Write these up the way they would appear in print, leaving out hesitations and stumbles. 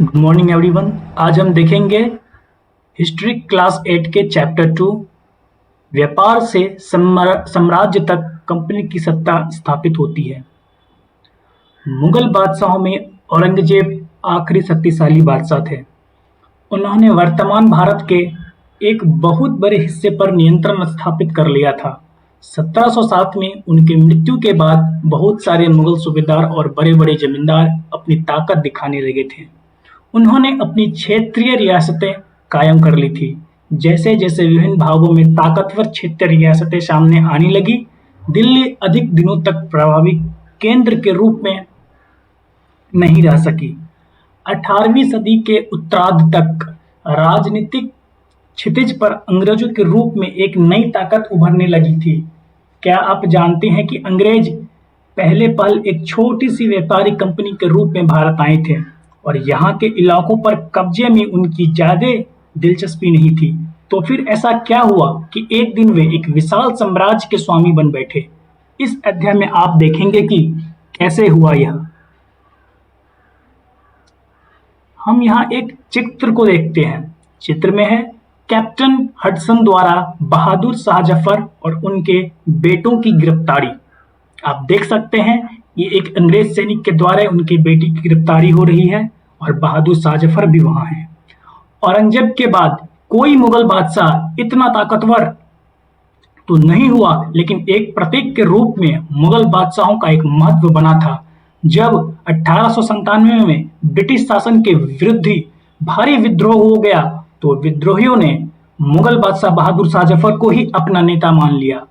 Good morning everyone. आज हम देखेंगे हिस्ट्री क्लास 8 के चैप्टर 2 व्यापार से साम्राज्य तक कंपनी की सत्ता स्थापित होती है। मुगल बादशाहों में औरंगजेब आखिरी शक्तिशाली बादशाह थे। उन्होंने वर्तमान भारत के एक बहुत बड़े हिस्से पर नियंत्रण स्थापित कर लिया था। 1707 में उनकी मृत्यु के बाद बहुत सारे मुगल सूबेदार और बड़े-बड़े जमींदार अपनी ताकत दिखाने लगे थे। उन्होंने अपनी क्षेत्रीय रियासतें कायम कर ली थी। जैसे-जैसे विभिन्न भागों में ताकतवर क्षेत्रीय रियासतें सामने आने लगी, दिल्ली अधिक दिनों तक प्रभावी केंद्र के रूप में नहीं रह सकी। 18वीं सदी के उत्तरार्ध तक राजनीतिक क्षितिज पर अंग्रेजों के रूप में एक नई ताकत उभरने लगी थी। क्या आप जानते हैं कि अंग्रेज पहले पल एक छोटी सी व्यापारी कंपनी के रूप में भारत आए थे और यहाँ के इलाकों पर कब्जे में उनकी ज्यादा दिलचस्पी नहीं थी। तो फिर ऐसा क्या हुआ कि एक दिन वे एक विशाल साम्राज्य के स्वामी बन बैठे। इस अध्याय में आप देखेंगे कि कैसे हुआ यह। हम यहाँ एक चित्र को देखते हैं। चित्र में है कैप्टन हडसन द्वारा बहादुर शाह जफर और उनके बेटों की गिरफ्तारी। आप देख सकते हैं ये एक अंग्रेज सैनिक के द्वारा उनकी बेटी की गिरफ्तारी हो रही है और बहादुर शाह जफर भी वहां हैं। औरंगजेब के बाद कोई मुगल बादशाह इतना ताकतवर तो नहीं हुआ, लेकिन एक प्रतीक के रूप में मुगल बादशाहों का एक महत्व बना था। जब 1897 में ब्रिटिश शासन के विरुद्ध भारी विद्रोह हो गया तो विद्रोहियों ने मुगल बादशाह बहादुर शाह जफर को ही अपना नेता मान लिया।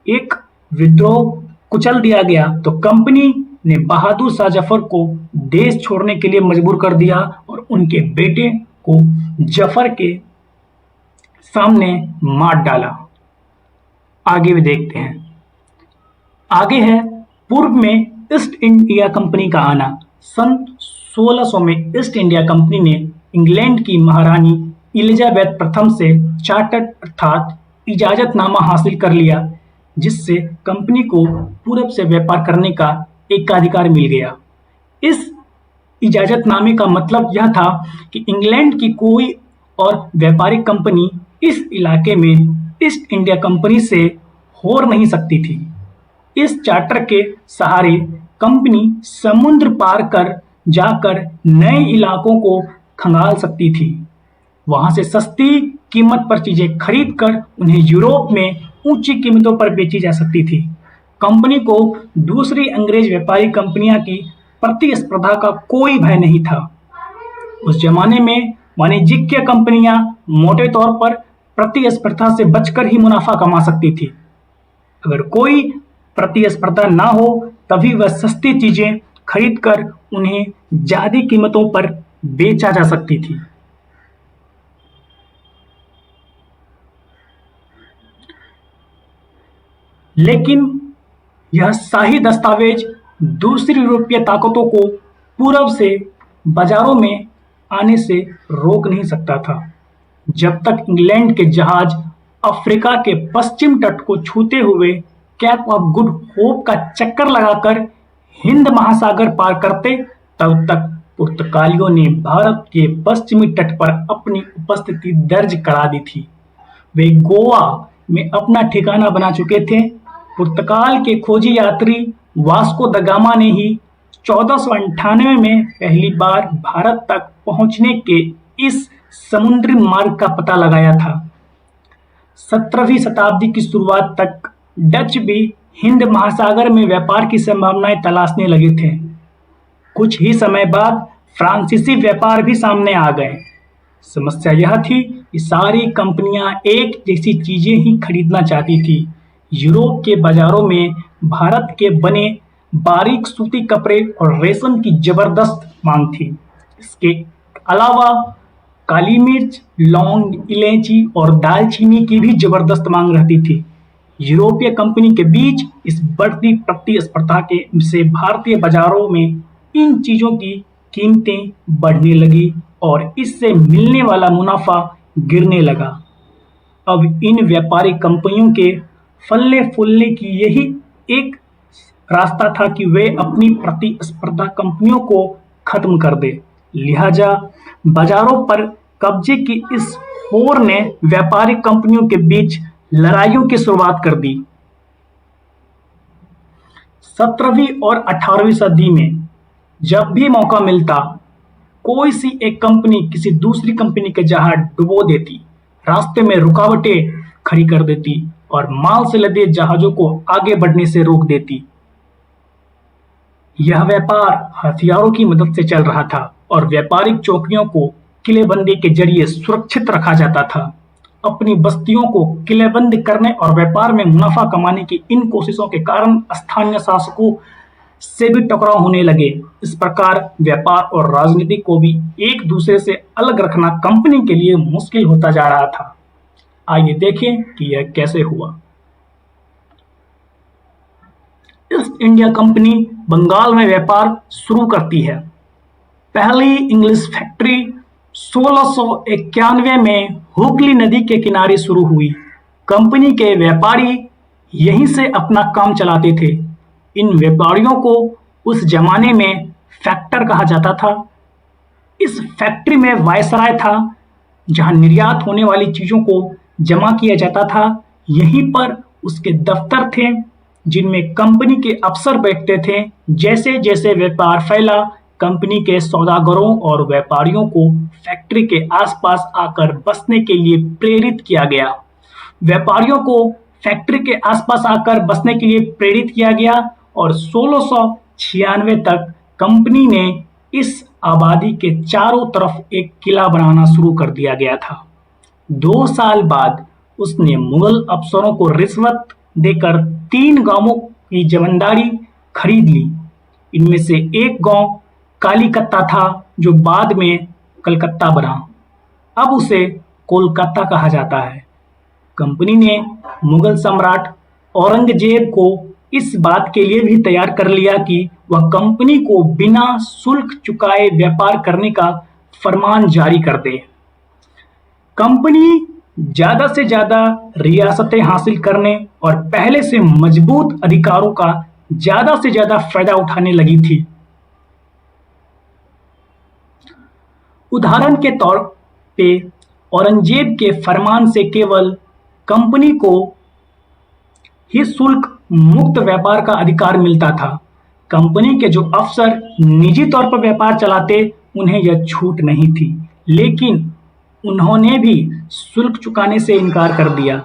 एक विद्रोह कुचल दिया गया तो कंपनी ने बहादुर शाह जफर को देश छोड़ने के लिए मजबूर कर दिया और उनके बेटे को जफर के सामने मार डाला। आगे भी देखते हैं। आगे है पूर्व में ईस्ट इंडिया कंपनी का आना। सन 1600 में ईस्ट इंडिया कंपनी ने इंग्लैंड की महारानी एलिजाबेथ प्रथम से चार्टर अर्थात इजाजतनामा हासिल कर लिया, जिससे कंपनी को पूरब से व्यापार करने का एकाधिकार मिल गया। इस इजाजतनामे का मतलब यह था कि इंग्लैंड की कोई और व्यापारिक कंपनी इस इलाके में ईस्ट इंडिया कंपनी से हो नहीं सकती थी। इस चार्टर के सहारे कंपनी समुद्र पार कर जाकर नए इलाकों को खंगाल सकती थी। वहां से सस्ती कीमत पर चीजें खरीद कर उन्हें यूरोप में ऊंची कीमतों पर बेची जा सकती थी। कंपनी को दूसरी अंग्रेज व्यापारी कंपनियां की प्रतिस्पर्धा का कोई भय नहीं था। उस जमाने में वाणिज्यिक कंपनियां मोटे तौर पर प्रतिस्पर्धा से बचकर ही मुनाफा कमा सकती थी। अगर कोई प्रतिस्पर्धा ना हो तभी वह सस्ती चीजें खरीदकर उन्हें ज्यादा कीमतों पर बेचा जा सकती थी। लेकिन यह शाही दस्तावेज दूसरी यूरोपीय ताकतों को पूरब से बाजारों में आने से रोक नहीं सकता था। जब तक इंग्लैंड के जहाज अफ्रीका के पश्चिम तट को छूते हुए कैप ऑफ गुड होप का चक्कर लगाकर हिंद महासागर पार करते, तब तक पुर्तगालियों ने भारत के पश्चिमी तट पर अपनी उपस्थिति दर्ज करा दी थी। वे गोवा में अपना ठिकाना बना चुके थे। पुर्तगाल के खोजी यात्री वास्को द गामा ने ही 1498 में पहली बार भारत तक पहुंचने के इस समुद्री मार्ग का पता लगाया था। 17वीं शताब्दी की शुरुआत तक डच भी हिंद महासागर में व्यापार की संभावनाएं तलाशने लगे थे। कुछ ही समय बाद फ्रांसीसी व्यापार भी सामने आ गए। समस्या यह थी कि सारी कंपनियां एक जैसी चीजें ही खरीदना चाहती थी। यूरोप के बाजारों में भारत के बने बारीक सूती कपड़े और रेशम की जबरदस्त मांग थी। इसके अलावा काली मिर्च, लौंग, इलायची और दालचीनी की भी जबरदस्त मांग रहती थी। यूरोपीय कंपनी के बीच इस बढ़ती प्रतिस्पर्धा के से भारतीय बाजारों में इन चीजों की कीमतें बढ़ने लगी और इससे मिलने वाला मुनाफा गिरने लगा। अब इन व्यापारी कंपनियों के फलने फूलने की यही एक रास्ता था कि वे अपनी प्रतिस्पर्धा कंपनियों को खत्म कर दे। लिहाजा बाजारों पर कब्जे की इस होड़ ने व्यापारिक कंपनियों के बीच लड़ाइयों की शुरुआत कर दी। 17वीं और 18वीं सदी में जब भी मौका मिलता, कोई सी एक कंपनी किसी दूसरी कंपनी के जहाज डुबो देती, रास्ते में रुकावटें खड़ी कर देती और माल से लदे जहाजों को आगे बढ़ने से रोक देती। यह व्यापार हथियारों की मदद से चल रहा था और व्यापारिक चौकियों को किलेबंदी के जरिए सुरक्षित रखा जाता था। अपनी बस्तियों को किलेबंद करने और व्यापार में मुनाफा कमाने की इन कोशिशों के कारण स्थानीय शासकों से भी टकराव होने लगे। इस प्रकार व्यापार और राजनीति को भी एक दूसरे से अलग रखना कंपनी के लिए मुश्किल होता जा रहा था। आइए देखें कि यह कैसे हुआ। ईस्ट इंडिया कंपनी बंगाल में व्यापार शुरू करती है। पहली इंग्लिश फैक्ट्री 1691 में हुगली नदी के किनारे शुरू हुई। कंपनी के व्यापारी यहीं से अपना काम चलाते थे। इन व्यापारियों को उस जमाने में फैक्टर कहा जाता था। इस फैक्ट्री में वायसराय था, जहां निर्यात होने वाली चीजों को जमा किया जाता था। यहीं पर उसके दफ्तर थे, जिनमें कंपनी के अफसर बैठते थे। जैसे जैसे व्यापार फैला, कंपनी के सौदागरों और व्यापारियों को फैक्ट्री के आसपास आकर बसने के लिए प्रेरित किया गया। व्यापारियों को फैक्ट्री के आसपास आकर बसने के लिए प्रेरित किया गया और 1696 तक कंपनी ने इस आबादी के चारों तरफ एक किला बनाना शुरू कर दिया गया था। 2 साल बाद उसने मुगल अफसरों को रिश्वत देकर 3 गांवों की जमींदारी खरीद ली। इनमें से एक गांव कालीकत्ता था, जो बाद में कलकत्ता बना। अब उसे कोलकाता कहा जाता है। कंपनी ने मुगल सम्राट औरंगजेब को इस बात के लिए भी तैयार कर लिया कि वह कंपनी को बिना शुल्क चुकाए व्यापार करने का फरमान जारी कर दे। कंपनी ज्यादा से ज्यादा रियासतें हासिल करने और पहले से मजबूत अधिकारों का ज्यादा से ज्यादा फायदा उठाने लगी थी। उदाहरण के तौर पे औरंगजेब के फरमान से केवल कंपनी को ही शुल्क मुक्त व्यापार का अधिकार मिलता था। कंपनी के जो अफसर निजी तौर पर व्यापार चलाते, उन्हें यह छूट नहीं थी, लेकिन उन्होंने भी शुल्क चुकाने से इनकार कर दिया।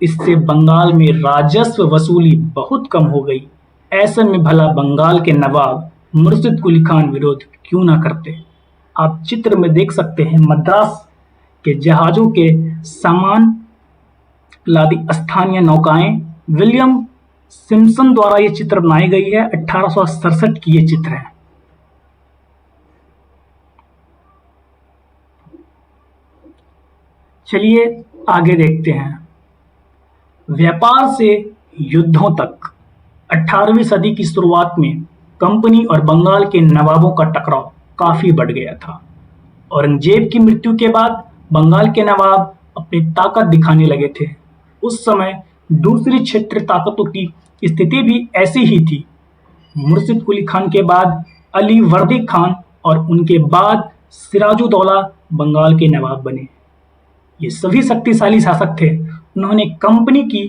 इससे बंगाल में राजस्व वसूली बहुत कम हो गई। ऐसे में भला बंगाल के नवाब मुर्शिद कुली खान विरोध क्यों ना करते। आप चित्र में देख सकते हैं, मद्रास के जहाजों के सामान लादी स्थानीय नौकाएं। विलियम सिम्पसन द्वारा यह चित्र बनाई गई है। 1867 की ये चित्र है। चलिए आगे देखते हैं। व्यापार से युद्धों तक 18वीं सदी की शुरुआत में कंपनी और बंगाल के नवाबों का टकराव काफी बढ़ गया था। औरंगजेब की मृत्यु के बाद बंगाल के नवाब अपनी ताकत दिखाने लगे थे। उस समय दूसरी क्षेत्र ताकतों की स्थिति भी ऐसी ही थी। मुर्शिद कुली खान के बाद अली वर्दी खान और उनके बाद सिराजुद्दौला बंगाल के नवाब बने। ये सभी शक्तिशाली शासक थे। उन्होंने कंपनी की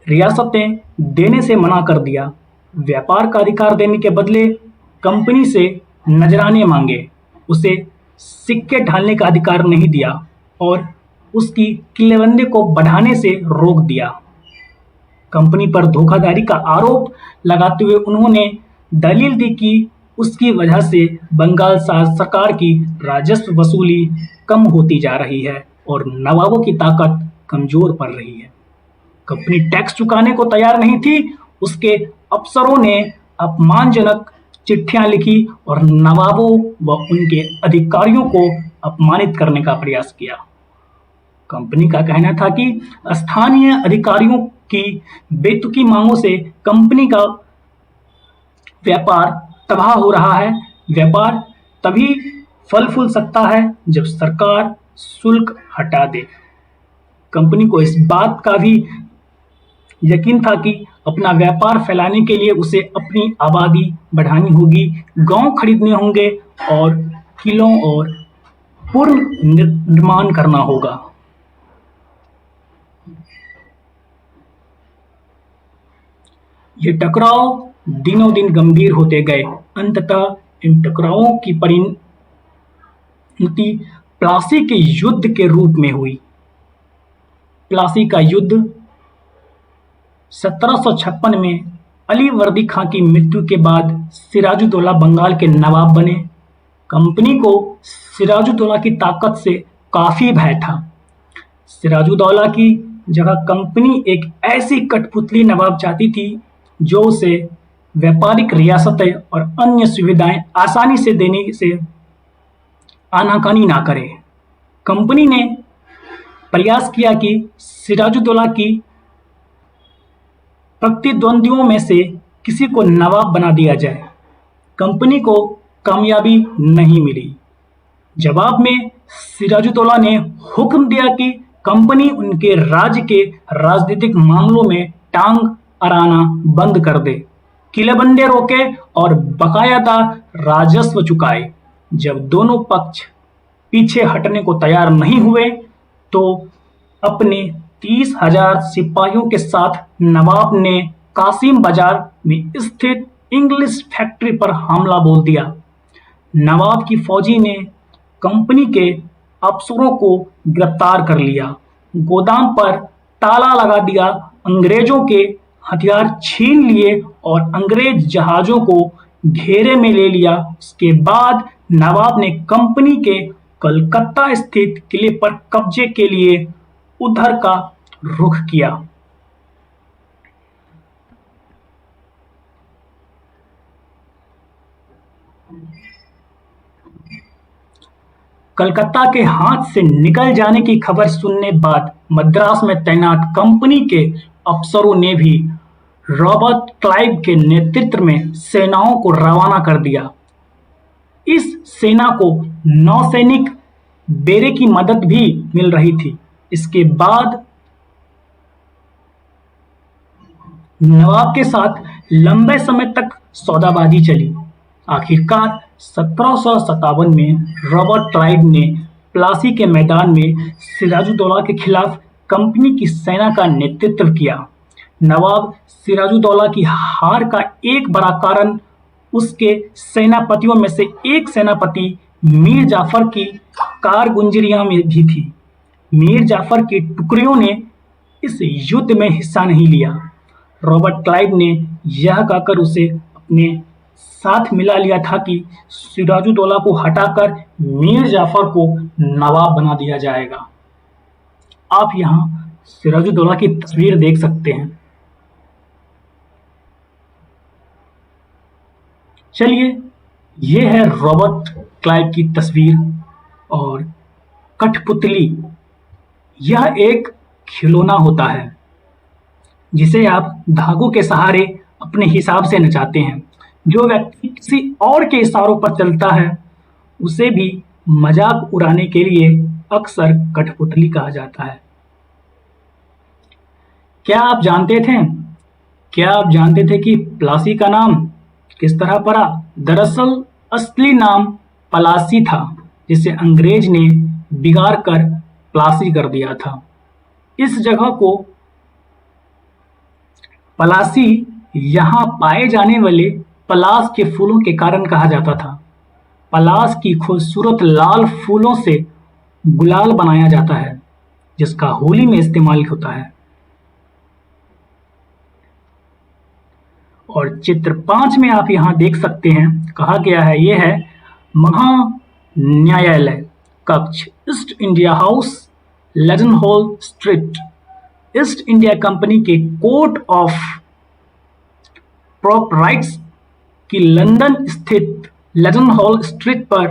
रियासतें देने से मना कर दिया। व्यापार का अधिकार देने के बदले कंपनी से नजराने मांगे। उसे सिक्के ढालने का अधिकार नहीं दिया और उसकी किलेबंदी को बढ़ाने से रोक दिया। कंपनी पर धोखाधड़ी का आरोप लगाते हुए उन्होंने दलील दी कि उसकी वजह से बंगाल सरकार की राजस्व वसूली कम होती जा रही है और नवाबों की ताकत कमजोर पड़ रही है। कंपनी टैक्स चुकाने को तैयार नहीं थी। उसके अफसरों ने अपमानजनक चिट्ठियां लिखी और नवाबों व उनके अधिकारियों को अपमानित करने का प्रयास किया। कंपनी का कहना था कि स्थानीय अधिकारियों की बेतुकी मांगों से कंपनी का व्यापार तबाह हो रहा है। व्यापार तभी फल फूल सकता है जब सरकार शुल्क हटा दे। कंपनी को इस बात का भी यकीन था कि अपना व्यापार फैलाने के लिए उसे अपनी आबादी बढ़ानी होगी, गांव खरीदने होंगे और किलों और पुनर्निर्माण करना होगा। ये टकराव दिनों दिन गंभीर होते गए। अंततः इन टकरावों की परिणति प्लासी के युद्ध के रूप में हुई। प्लासी का युद्ध 1756 में अली वर्दी खां की मृत्यु के बाद सिराजुद्दौला बंगाल के नवाब बने। कंपनी को सिराजुद्दौला की ताकत से काफी भय था। सिराजुद्दौला की जगह कंपनी एक ऐसी कठपुतली नवाब चाहती थी जो उसे व्यापारिक रियासतें और अन्य सुविधाएं आसानी से देने से आनाकानी ना करे। कंपनी ने प्रयास किया कि सिराजुद्दौला की प्रतिद्वंदियों में से किसी को नवाब बना दिया जाए। कंपनी को कामयाबी नहीं मिली। जवाब में सिराजुद्दौला ने हुक्म दिया कि कंपनी उनके राज्य के राजनीतिक मामलों में टांग अड़ाना बंद कर दे, किलेबंदे रोके और बकायदा राजस्व चुकाए। जब दोनों पक्ष पीछे हटने को तैयार नहीं हुए तो अपने 30,000 सिपाहियों के साथ नवाब ने कासिम बाजार में स्थित इंग्लिश फैक्ट्री पर हमला बोल दिया। नवाब की फौजी ने कंपनी के अफसरों को गिरफ्तार कर लिया, गोदाम पर ताला लगा दिया, अंग्रेजों के हथियार छीन लिए और अंग्रेज जहाजों को घेरे में ले लिया। उसके बाद नवाब ने कंपनी के कलकत्ता स्थित किले पर कब्जे के लिए उधर का रुख किया। कलकत्ता के हाथ से निकल जाने की खबर सुनने बाद मद्रास में तैनात कंपनी के अफसरों ने भी रॉबर्ट क्लाइव के नेतृत्व में सेनाओं को रवाना कर दिया। इस सेना को नौसैनिक बेड़े की मदद भी मिल रही थी। इसके बाद नवाब के साथ लंबे समय तक सौदाबाजी चली। आखिरकार 1757 में रॉबर्ट क्लाइव ने प्लासी के मैदान में सिराजुद्दौला के खिलाफ कंपनी की सेना का नेतृत्व किया। नवाब सिराजुद्दौला की हार का एक बड़ा कारण उसके सेनापतियों में से एक सेनापति मीर जाफर की कारगुजारियां में भी थी। मीर जाफर की टुकड़ियों ने इस युद्ध में हिस्सा नहीं लिया। रॉबर्ट क्लाइव ने यह कहकर उसे अपने साथ मिला लिया था कि सिराजुद्दौला को हटाकर मीर जाफर को नवाब बना दिया जाएगा। आप यहाँ सिराजुद्दौला की तस्वीर देख सकते हैं। चलिए, ये है रॉबर्ट क्लाइव की तस्वीर और कठपुतली। यह एक खिलौना होता है जिसे आप धागों के सहारे अपने हिसाब से नचाते हैं। जो व्यक्ति किसी और के इशारों पर चलता है उसे भी मजाक उड़ाने के लिए अक्सर कठपुतली कहा जाता है। क्या आप जानते थे कि प्लासी का नाम किस तरह पड़ा? दरअसल असली नाम पलासी था, जिसे अंग्रेज ने बिगाड़ कर प्लासी कर दिया था। इस जगह को पलासी यहाँ पाए जाने वाले पलास के फूलों के कारण कहा जाता था। पलास की खूबसूरत लाल फूलों से गुलाल बनाया जाता है, जिसका होली में इस्तेमाल होता है। और चित्र 5 में आप यहाँ देख सकते हैं, कहा गया है यह है महान्यायालय कक्ष, East India House, Leadenhall Street. East India Company के कोर्ट ऑफ प्रोप्राइटर्स की लंदन स्थित लेजन हॉल स्ट्रीट पर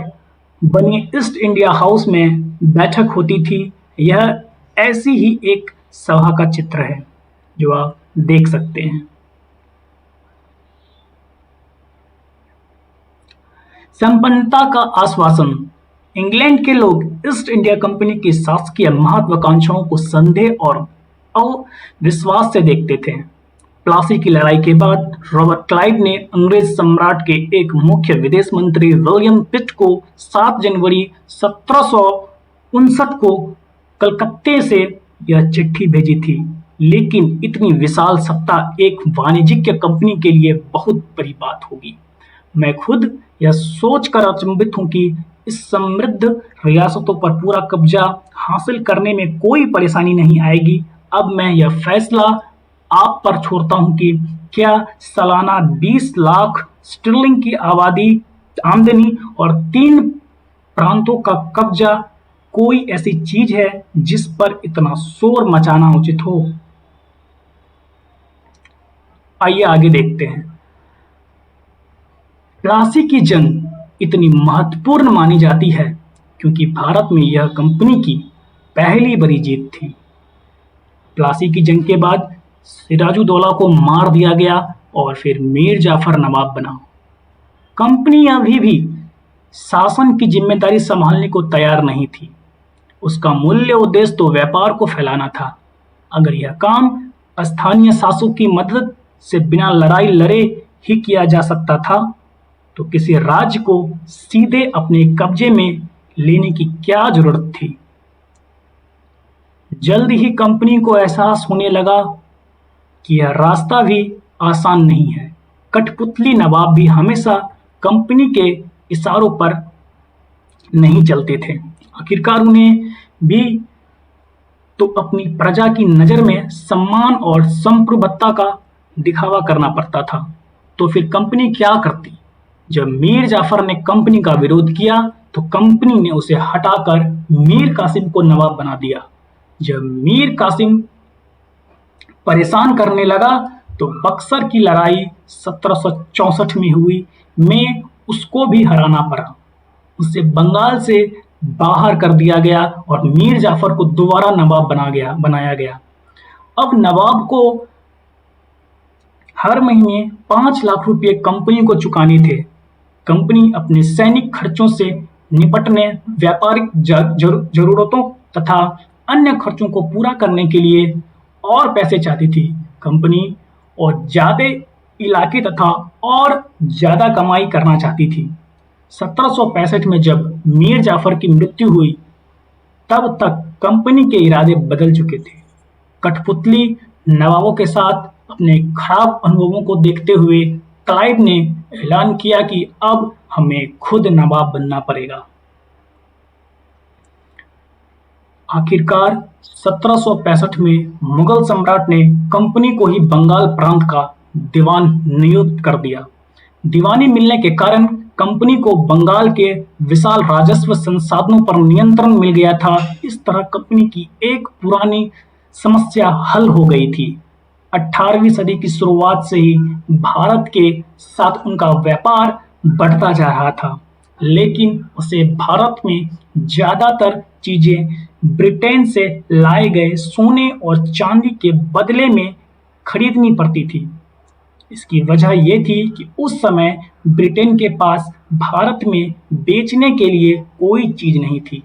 बनी ईस्ट इंडिया हाउस में बैठक होती थी। यह ऐसी ही एक सभा का चित्र है जो आप देख सकते हैं। संपन्नता का आश्वासन। इंग्लैंड के लोग ईस्ट इंडिया कंपनी की शासकीय महत्वाकांक्षाओं को संदेह और अविश्वास से देखते थे। प्लासी की लड़ाई के बाद रॉबर्ट क्लाइव ने अंग्रेज सम्राट के एक मुख्य विदेश मंत्री विलियम पिट को 7 जनवरी 1759 को कलकत्ते से यह चिट्ठी भेजी थी। लेकिन इतनी विशाल सत्ता एक वाणिज्यिक कंपनी के लिए बहुत बड़ी बात होगी। मैं खुद यह सोचकर अचंभित हूं कि इस समृद्ध रियासतों पर पूरा कब्जा हासिल करने में कोई परेशानी नहीं आएगी। अब मैं यह फैसला आप पर छोड़ता हूं कि क्या सालाना 20 लाख स्टर्लिंग की आमदनी और 3 प्रांतों का कब्जा कोई ऐसी चीज है जिस पर इतना शोर मचाना उचित हो। आइए आगे देखते हैं। प्लासी की जंग इतनी महत्वपूर्ण मानी जाती है क्योंकि भारत में यह कंपनी की पहली बड़ी जीत थी। प्लासी की जंग के बाद सिराजुद्दौला को मार दिया गया और फिर मीर जाफर नवाब बना। कंपनी अभी भी शासन की जिम्मेदारी संभालने को तैयार नहीं थी। उसका मूल्य उद्देश्य तो व्यापार को फैलाना था। अगर यह काम स्थानीय शासकों की मदद से बिना लड़ाई लड़े ही किया जा सकता था तो किसी राज्य को सीधे अपने कब्जे में लेने की क्या जरूरत थी। जल्द ही कंपनी को एहसास होने लगा कि यह रास्ता भी आसान नहीं है। कठपुतली नवाब भी हमेशा कंपनी के इशारों पर नहीं चलते थे। आखिरकार उन्हें भी तो अपनी प्रजा की नजर में सम्मान और संप्रभुता का दिखावा करना पड़ता था। तो फिर कंपनी क्या करती? जब मीर जाफर ने कंपनी का विरोध किया तो कंपनी ने उसे हटाकर मीर कासिम को नवाब बना दिया। जब मीर कासिम परेशान करने लगा तो बक्सर की लड़ाई 1764 में हुई में उसको भी हराना पड़ा। उसे बंगाल से बाहर कर दिया गया और मीर जाफर को दोबारा नवाब बनाया गया। अब नवाब को हर महीने 5 लाख रुपए कंपनी को चुकाने थे। कंपनी अपने सैनिक खर्चों से निपटने, व्यापारिक जरूरतों तथा अन्य खर्चों को पूरा करने के लिए और पैसे चाहती थी। कंपनी और ज्यादा इलाके तथा और ज्यादा कमाई करना चाहती थी। 1765 में जब मीर जाफर की मृत्यु हुई तब तक कंपनी के इरादे बदल चुके थे। कठपुतली नवाबों के साथ अपने खराब अनुभवों को देखते हुए क्लाइव ने ऐलान किया कि अब हमें खुद नवाब बनना पड़ेगा। आखिरकार 1765 में मुगल सम्राट ने कंपनी को ही बंगाल प्रांत का दीवान नियुक्त कर दिया। दीवानी मिलने के कारण कंपनी को बंगाल के विशाल राजस्व संसाधनों पर नियंत्रण मिल गया था। इस तरह कंपनी की एक पुरानी समस्या हल हो गई थी। 18वीं सदी की शुरुआत से ही भारत के साथ उनका व्यापार बढ़ता जा रहा था, लेकिन उसे भारत में ज्यादातर चीजें ब्रिटेन से लाए गए सोने और चांदी के बदले में खरीदनी पड़ती थी। इसकी वजह यह थी कि उस समय ब्रिटेन के पास भारत में बेचने के लिए कोई चीज नहीं थी।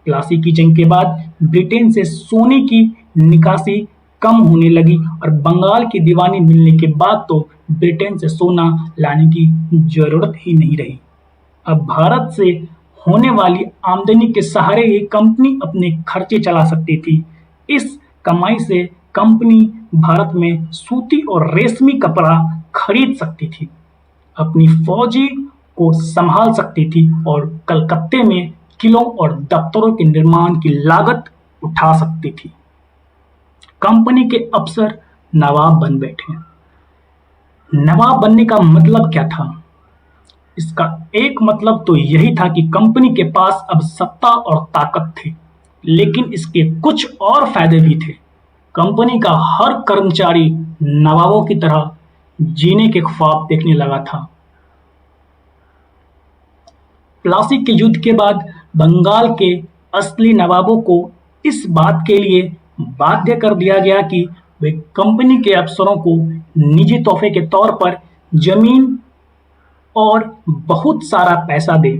प्लासी की जंग के बाद ब्रिटेन से सोने की निकासी कम होने लगी और बंगाल की दीवानी मिलने के बाद तो ब्रिटेन से सोना लाने की जरूरत ही नहीं रही। अब भारत से होने वाली आमदनी के सहारे ही कंपनी अपने खर्चे चला सकती थी। इस कमाई से कंपनी भारत में सूती और रेशमी कपड़ा खरीद सकती थी, अपनी फौजी को संभाल सकती थी और कलकत्ते में किलों और दफ्तरों के निर्माण की लागत उठा सकती थी। कंपनी के अफसर नवाब बन बैठे। नवाब बनने का मतलब क्या था? इसका एक मतलब तो यही था कि कंपनी के पास अब सत्ता और ताकत थी, लेकिन इसके कुछ और फायदे भी थे। कंपनी का हर कर्मचारी नवाबों की तरह जीने के ख्वाब देखने लगा था। प्लासी के युद्ध के बाद बंगाल के असली नवाबों को इस बात के लिए बाध्य कर दिया गया कि वे कंपनी के अफसरों को निजी तोहफे के तौर पर जमीन और बहुत सारा पैसा दे।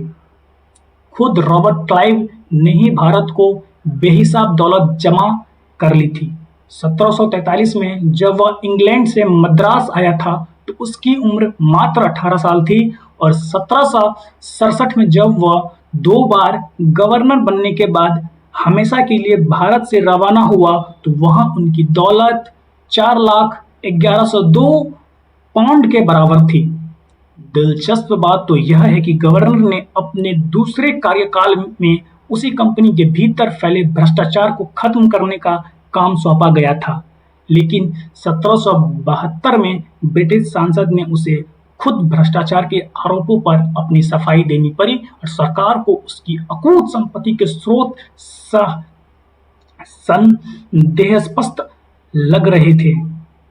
खुद रॉबर्ट क्लाइव ने ही भारत को बेहिसाब दौलत जमा कर ली थी। 1743 में जब वह इंग्लैंड से मद्रास आया था तो उसकी उम्र मात्र 18 साल थी और 1767 में जब वह 2 बार गवर्नर बनने के बाद हमेशा के लिए भारत से रवाना हुआ तो वहां उनकी दौलत 4,11,2 पाउंड के बराबर थी। दिलचस्प बात तो यह है कि गवर्नर ने अपने दूसरे कार्यकाल में उसी कंपनी के भीतर फैले भ्रष्टाचार को खत्म करने का काम सौंपा गया था, लेकिन 1772 में ब्रिटिश संसद ने उसे खुद भ्रष्टाचार के आरोपों पर अपनी सफाई देनी पड़ी और सरकार को उसकी अकूत संपत्ति के स्रोत संदेहास्पद लग रहे थे।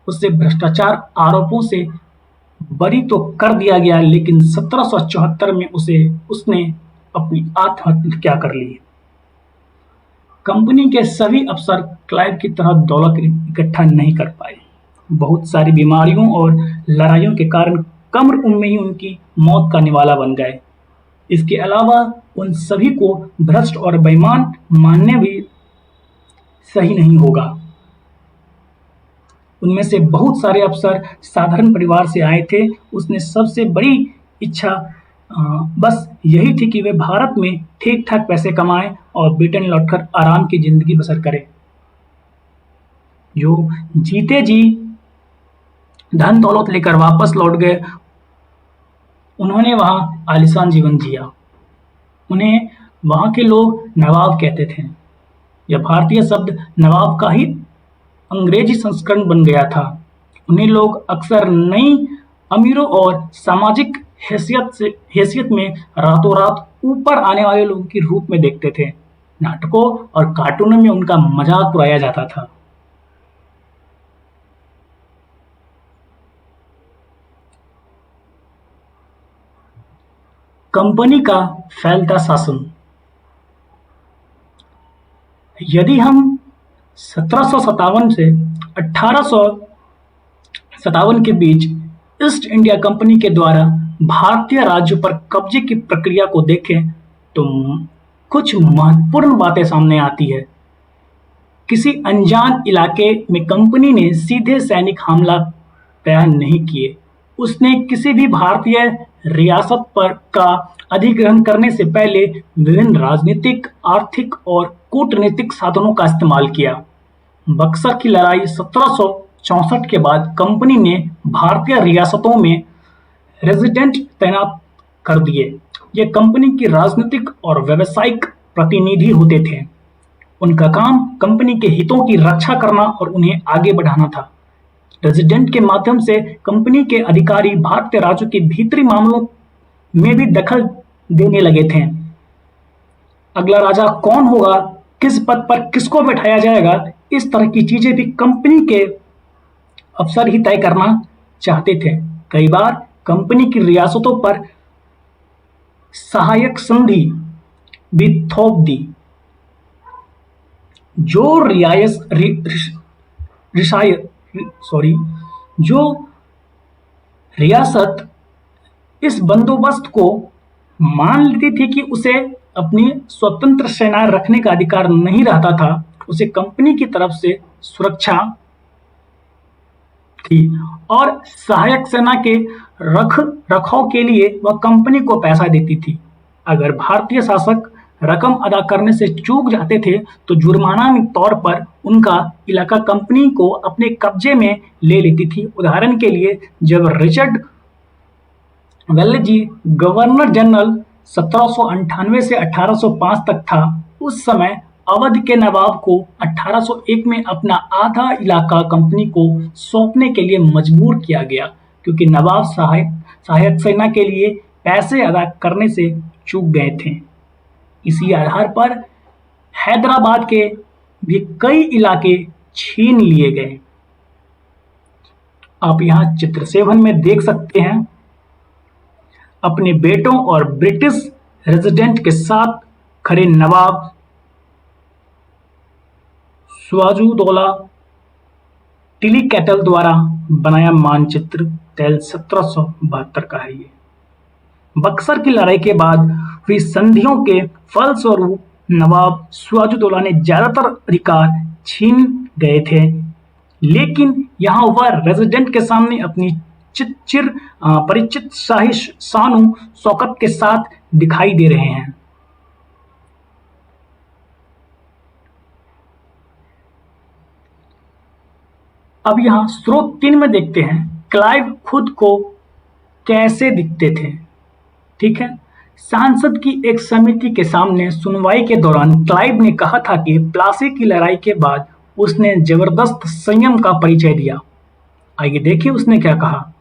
उसे भ्रष्टाचार आरोपों से बरी तो कर दिया गया, लेकिन 1774 में उसने अपनी आत्महत्या कर ली। कंपनी के सभी अफसर क्लाइव की तरह दौलत इकट्ठा नहीं कर पाए। बहुत सारी बीमारियों और लड़ाइयों के कारण कम उम्र में ही उनकी मौत का निवाला बन गए। इसके अलावा उन सभी को भ्रष्ट और बेईमान मानने भी सही नहीं होगा। उनमें से बहुत सारे अफसर साधारण परिवार से आए थे। उसने सबसे बड़ी इच्छा बस यही थी कि वे भारत में ठीक ठाक पैसे कमाएं और ब्रिटेन लौटकर आराम की जिंदगी बसर करें। जो जीते जी धन दौलत लेकर वापस लौट गए, उन्होंने वहां आलीशान जीवन जिया। उन्हें वहां के लोग नवाब कहते थे। यह भारतीय शब्द नवाब का ही अंग्रेजी संस्करण बन गया था। उन्हें लोग अक्सर नई अमीरों और सामाजिक हैसियत में रातों रात ऊपर आने वाले लोगों के रूप में देखते थे। नाटकों और कार्टूनों में उनका मजाक उड़ाया जाता था। कंपनी का फैलता शासन। यदि हम 1757 से 1857 के बीच ईस्ट इंडिया कंपनी के द्वारा भारतीय राज्यों पर कब्जे की प्रक्रिया को देखें तो कुछ महत्वपूर्ण बातें सामने आती है। किसी अनजान इलाके में कंपनी ने सीधे सैनिक हमला तैयार नहीं किए। उसने किसी भी भारतीय रियासत पर का अधिग्रहण करने से पहले विभिन्न राजनीतिक, आर्थिक और कूटनीतिक साधनों का इस्तेमाल किया। बक्सर की लड़ाई 1764 के बाद कंपनी ने भारतीय रियासतों में रेजिडेंट तैनात कर दिए। ये कंपनी की राजनीतिक और व्यावसायिक प्रतिनिधि होते थे। उनका काम कंपनी के हितों की रक्षा करना और उन्हें आगे बढ़ाना था। रेजिडेंट के माध्यम से कंपनी के अधिकारी भारतीय राज्यों के भीतरी मामलों में भी दखल देने लगे थे। अगला राजा कौन होगा, किस पद पर किसको बैठाया जाएगा, इस तरह की चीजें भी कंपनी के अफसर ही तय करना चाहते थे। कई बार कंपनी की रियासतों पर सहायक संधि भी थोप दी। जो रियासत इस बंदोबस्त को मान लेती थी कि उसे अपनी स्वतंत्र सेना रखने का अधिकार नहीं रहता था, उसे कंपनी की तरफ से सुरक्षा थी और सहायक सेना के रखाव के लिए वह कंपनी को पैसा देती थी। अगर भारतीय शासक रकम अदा करने से चूक जाते थे तो जुर्माना के तौर पर उनका इलाका कंपनी को अपने कब्जे में ले लेती थी। उदाहरण के लिए, जब रिचर्ड वेल्लेजी गवर्नर जनरल 1798 से 1805 तक था, उस समय अवध के नवाब को 1801 में अपना आधा इलाका कंपनी को सौंपने के लिए मजबूर किया गया, क्योंकि नवाब सहायक सेना के लिए पैसे अदा करने से चूक गए थे। इसी आधार पर हैदराबाद के भी कई इलाके छीन लिए गए। आप यहाँ चित्र 7 में देख सकते हैं। अपने बेटों और ब्रिटिश रेजिडेंट के साथ खड़े नवाब सिराजुद्दौला टिलीकैटल द्वारा बनाया मानचित्र तेल 1772 का है। ये बक्सर की लड़ाई के बाद हुई संधियों के फलस्वरूप नवाब सिराजुद्दौला ने ज्यादातर अधिकार छीन गए थे। लेकिन यहाँ वह रेजिडेंट के सामने अपनी चिर परिचित शाही शान शौकत के साथ दिखाई दे रहे हैं। अब यहाँ स्रोत 3 में देखते हैं क्लाइव खुद को कैसे दिखते थे। ठीक है, सांसद की एक समिति के सामने सुनवाई के दौरान क्लाइव ने कहा था कि प्लासी की लड़ाई के बाद उसने जबरदस्त संयम का परिचय दिया। आइए देखिए उसने क्या कहा।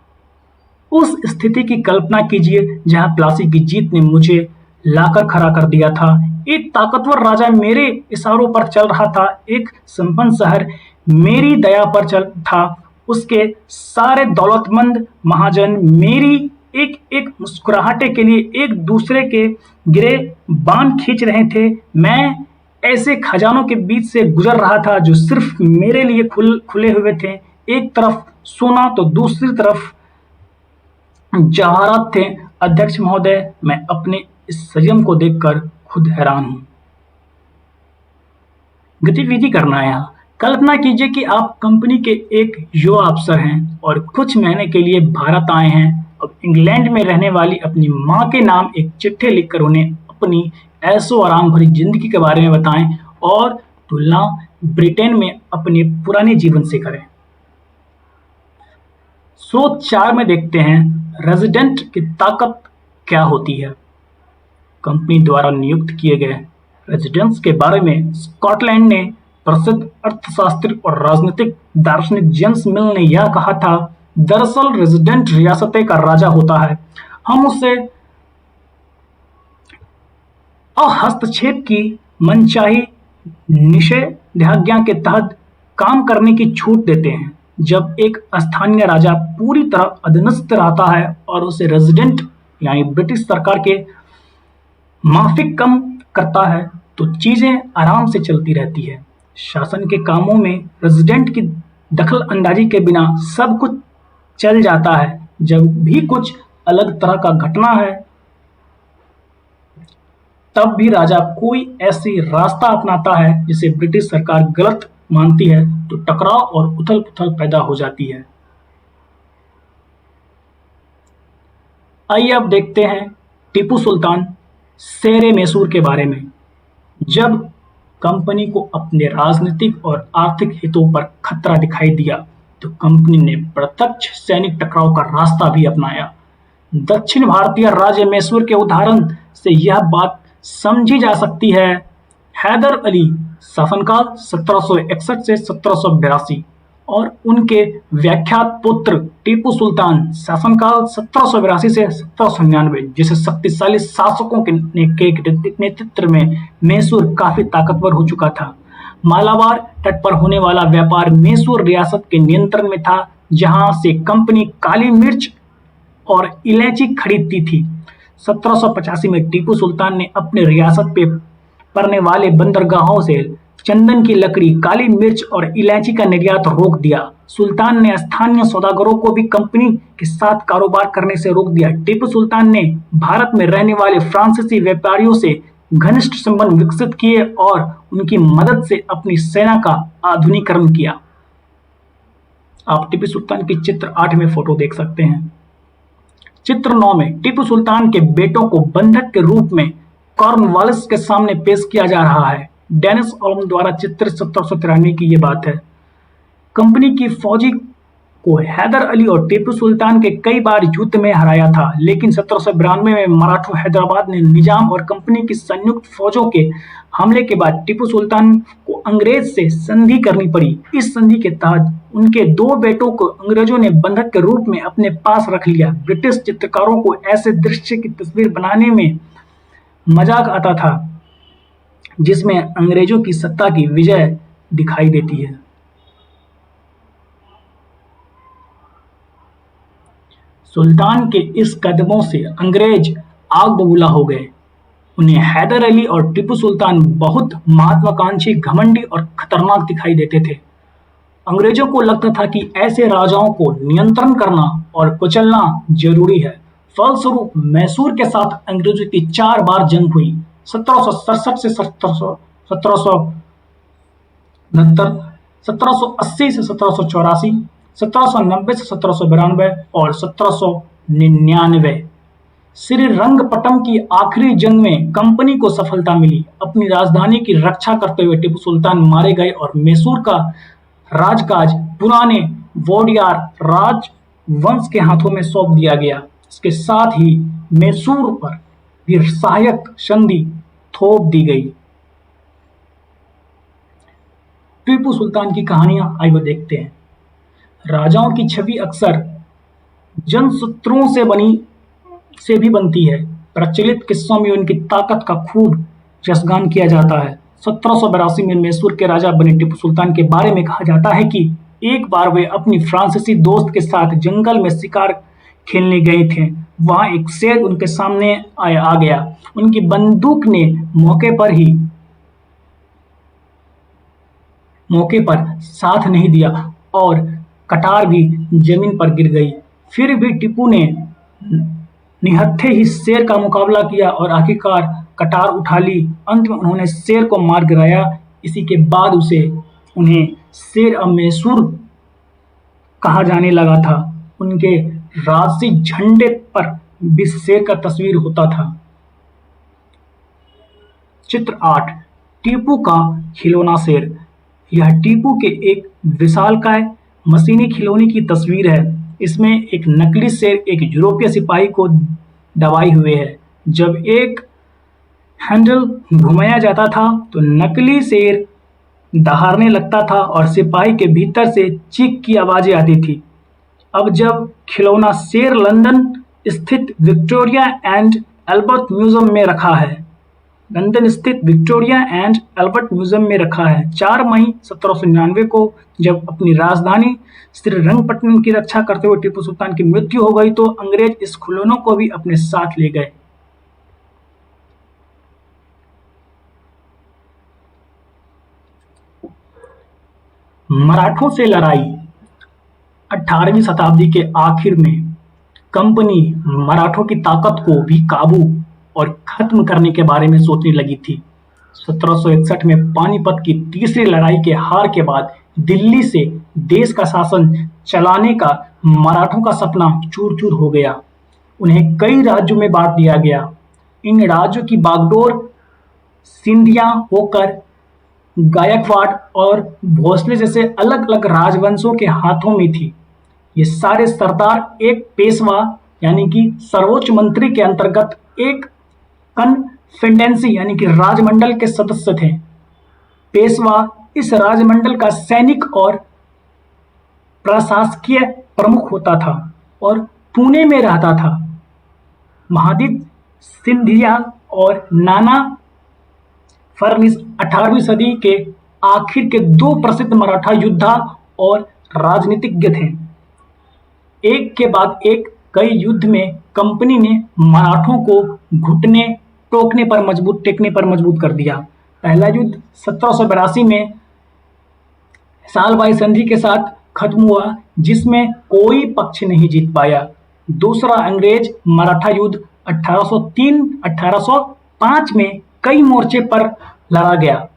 उस स्थिति की कल्पना कीजिए जहां प्लासी की जीत ने मुझे लाकर खड़ा कर दिया था। एक ताकतवर राजा मेरे इशारों पर चल रहा था, एक संपन्न शहर मेरी दया पर चल था, उसके सारे दौलतमंद महाजन मेरी एक एक मुस्कुराहटे के लिए एक दूसरे के गिरे बाण खींच रहे थे। मैं ऐसे खजानों के बीच से गुजर रहा था जो सिर्फ मेरे लिए खुले हुए थे। एक तरफ सोना तो दूसरी तरफ जवाहरात थे। अध्यक्ष महोदय, मैं अपने इस संयम को देखकर खुद हैरान हूं। गतिविधि करना है यहाँ। कल्पना कीजिए कि आप कंपनी के एक युवा अफसर हैं और कुछ महीने के लिए भारत आए हैं। अब इंग्लैंड में रहने वाली अपनी माँ के नाम एक चिट्ठी लिखकर उन्हें अपनी ऐशो आराम भरी जिंदगी के बारे में बताएं और तुलना ब्रिटेन में अपने पुराने जीवन से करें। स्रोत 4 में देखते हैं रेजिडेंट की ताकत क्या होती है। कंपनी द्वारा नियुक्त किए गए रेजिडेंट्स के बारे में स्कॉटलैंड ने प्रसिद्ध अर्थशास्त्री और राजनीतिक दार्शनिक जेम्स मिल ने यह कहा था, दरअसल रेजिडेंट रियासतें का राजा होता है। हम उसे हस्तक्षेप की मनचाही निषेधाज्ञा के तहत काम करने की छूट देते हैं। जब एक स्थानीय राजा पूरी तरह अधीनस्थ रहता है और उसे रेजिडेंट यानी ब्रिटिश सरकार के माफिक कम करता है तो चीजें आराम से चलती रहती है। शासन के कामों में रेजिडेंट की दखल अंदाजी के बिना सब कुछ चल जाता है। जब भी कुछ अलग तरह का घटना है तब भी राजा कोई ऐसी रास्ता अपनाता है जिसे ब्रिटिश सरकार गलत मानती है तो टकराव और उथल पुथल पैदा हो जाती है। आइए अब देखते हैं टीपू सुल्तान शेरे मैसूर के बारे में। जब कंपनी को अपने राजनीतिक और आर्थिक हितों पर खतरा दिखाई दिया तो कंपनी ने प्रत्यक्ष सैनिक टकराव का रास्ता भी अपनाया। दक्षिण भारतीय राज्य मैसूर के उदाहरण से यह बात समझी जा सकती है। हैदर अली शासनकाल 1761 से 1782 और उनके व्याख्यात पुत्र टीपू सुल्तान शासनकाल 1782 से 1799 जैसे शक्तिशाली शासकों के नेतृत्व में मैसूर काफी ताकतवर हो चुका था। मालाबार तट पर होने वाला व्यापार मैसूर रियासत के नियंत्रण में था, जहां से कंपनी काली मिर्च और इलायची खरीदती थी। 1785 में टीपू सुल्तान ने अपने रियासत पे पड़ने वाले बंदरगाहों से चंदन की लकड़ी, काली मिर्च और इलायची का निर्यात रोक दिया। सुल्तान ने स्थानीय सौदागरों को भी कंपनी के साथ कारोबार करने से रोक दिया। टीपू सुल्तान ने भारत में रहने वाले फ्रांसीसी व्यापारियों से घनिष्ठ संबंध विकसित किए और उनकी मदद से अपनी सेना का आधुनिकीकरण किया। आप टीपू सुल्तान की चित्र 8 में फोटो देख सकते हैं। चित्र 9 में टीपू सुल्तान के बेटों को बंधक के रूप में कॉर्नवालिस के सामने पेश किया जा रहा है। डेनिस ओल्म द्वारा चित्रित 1793 की यह बात है। कंपनी की फौजी को हैदर अली और टीपू सुल्तान के कई बार युद्ध में हराया था, लेकिन 1792 में मराठा हैदराबाद ने निजाम और कंपनी की संयुक्त फौजों के हमले के बाद टीपू सुल्तान को अंग्रेज से संधि करनी पड़ी। इस संधि के तहत उनके 2 बेटों को अंग्रेजों ने बंधक के रूप में अपने पास रख लिया। ब्रिटिश चित्रकारों को ऐसे दृश्य की तस्वीर बनाने में मजाक आता था जिसमें अंग्रेजों की सत्ता की विजय दिखाई देती है। सुल्तान के इस कदमों से अंग्रेज आग बबूला हो गए। उन्हें हैदर अली और टीपू सुल्तान बहुत महत्वाकांक्षी, घमंडी और खतरनाक दिखाई देते थे। अंग्रेजों को लगता था कि ऐसे राजाओं को नियंत्रण करना और कुचलना जरूरी है। फलस्वरूप मैसूर के साथ अंग्रेजों की 4 बार जंग हुई। 1767 से 1769, 1780 से 1784, 1790 से 1792 और 1799। श्रीरंगपट्टम की आखिरी जंग में कंपनी को सफलता मिली। अपनी राजधानी की रक्षा करते हुए टीपू सुल्तान मारे गए और मैसूर का राजकाज पुराने वोडियार राजवंश के हाथों में सौंप दिया गया। इसके साथ ही मैसूर पर भी सहायक संधि थोप दी गई। टीपू सुल्तान की कहानियां आइए देखते हैं। राजाओं की छवि अक्सर जनशत्रुओं से भी बनती है। प्रचलित किस्सों में उनकी ताकत का खूब जसगान किया जाता है। 1782 में मैसूर के राजा बने टीपू सुल्तान के बारे में कहा जाता है कि एक बार वे अपनी फ्रांसीसी दोस्त के साथ जंगल में शिकार खेलने गए थे। वहां एक शेर उनके सामने आ गया। उनकी बंदूक ने मौके पर साथ नहीं दिया और कटार भी जमीन पर गिर गई। फिर भी टीपू ने निहत्थे ही शेर का मुकाबला किया और आखिरकार कटार उठा ली। अंत में उन्होंने शेर को मार गिराया। इसी के बाद उन्हें शेर ऑफ मैसूर कहा जाने लगा था। उनके राजसी झंडे पर भी शेर का तस्वीर होता था। चित्र 8, टीपू का खिलौना शेर। यह टीपू के एक विशालकाय मशीनी खिलौने की तस्वीर है। इसमें एक नकली शेर एक यूरोपीय सिपाही को दबाए हुए है। जब एक हैंडल घुमाया जाता था तो नकली शेर दहाड़ने लगता था और सिपाही के भीतर से चीख की आवाजें आती थी। अब जब खिलौना शेर लंदन स्थित विक्टोरिया एंड अल्बर्ट म्यूजियम में रखा है। 4 मई 1799 को जब अपनी राजधानी श्रीरंगपट्टनम की रक्षा करते हुए टीपू सुल्तान की मृत्यु हो गई तो अंग्रेज इस खिलौनों को भी अपने साथ ले गए। मराठों से लड़ाई। 18वीं शताब्दी के आखिर में कंपनी मराठों की ताकत को भी काबू और खत्म करने के बारे में सोचने लगी थी। 1761 में पानीपत की तीसरी लड़ाई के हार के बाद दिल्ली से देश का शासन चलाने का मराठों का सपना चूर-चूर हो गया। उन्हें कई राज्यों में बांट दिया गया। इन राज्यों की बागडोर सिंधिया होकर गायकवाड़ और भोसले जैसे अलग-अलग राजवंशों के हाथों में थी। ये सारे सरदार एक पेशवा यानी कि सर्वोच्च मंत्री के अंतर्गत एक कन्फेडेरेसी यानी कि राजमंडल के सदस्य थे। पेशवा इस राजमंडल का सैनिक और प्रशासकीय प्रमुख होता था और पुणे में रहता था। महादजी सिंधिया और नाना फडणवीस 18वीं सदी के आखिर के 2 प्रसिद्ध मराठा योद्धा और राजनीतिज्ञ थे। एक के बाद एक कई युद्ध में कंपनी ने मराठों को टेकने पर मजबूर कर दिया। पहला युद्ध 1782 में सालबाई संधि के साथ खत्म हुआ, जिसमें कोई पक्ष नहीं जीत पाया। दूसरा अंग्रेज मराठा युद्ध 1803-1805 में कई मोर्चे पर लड़ा गया।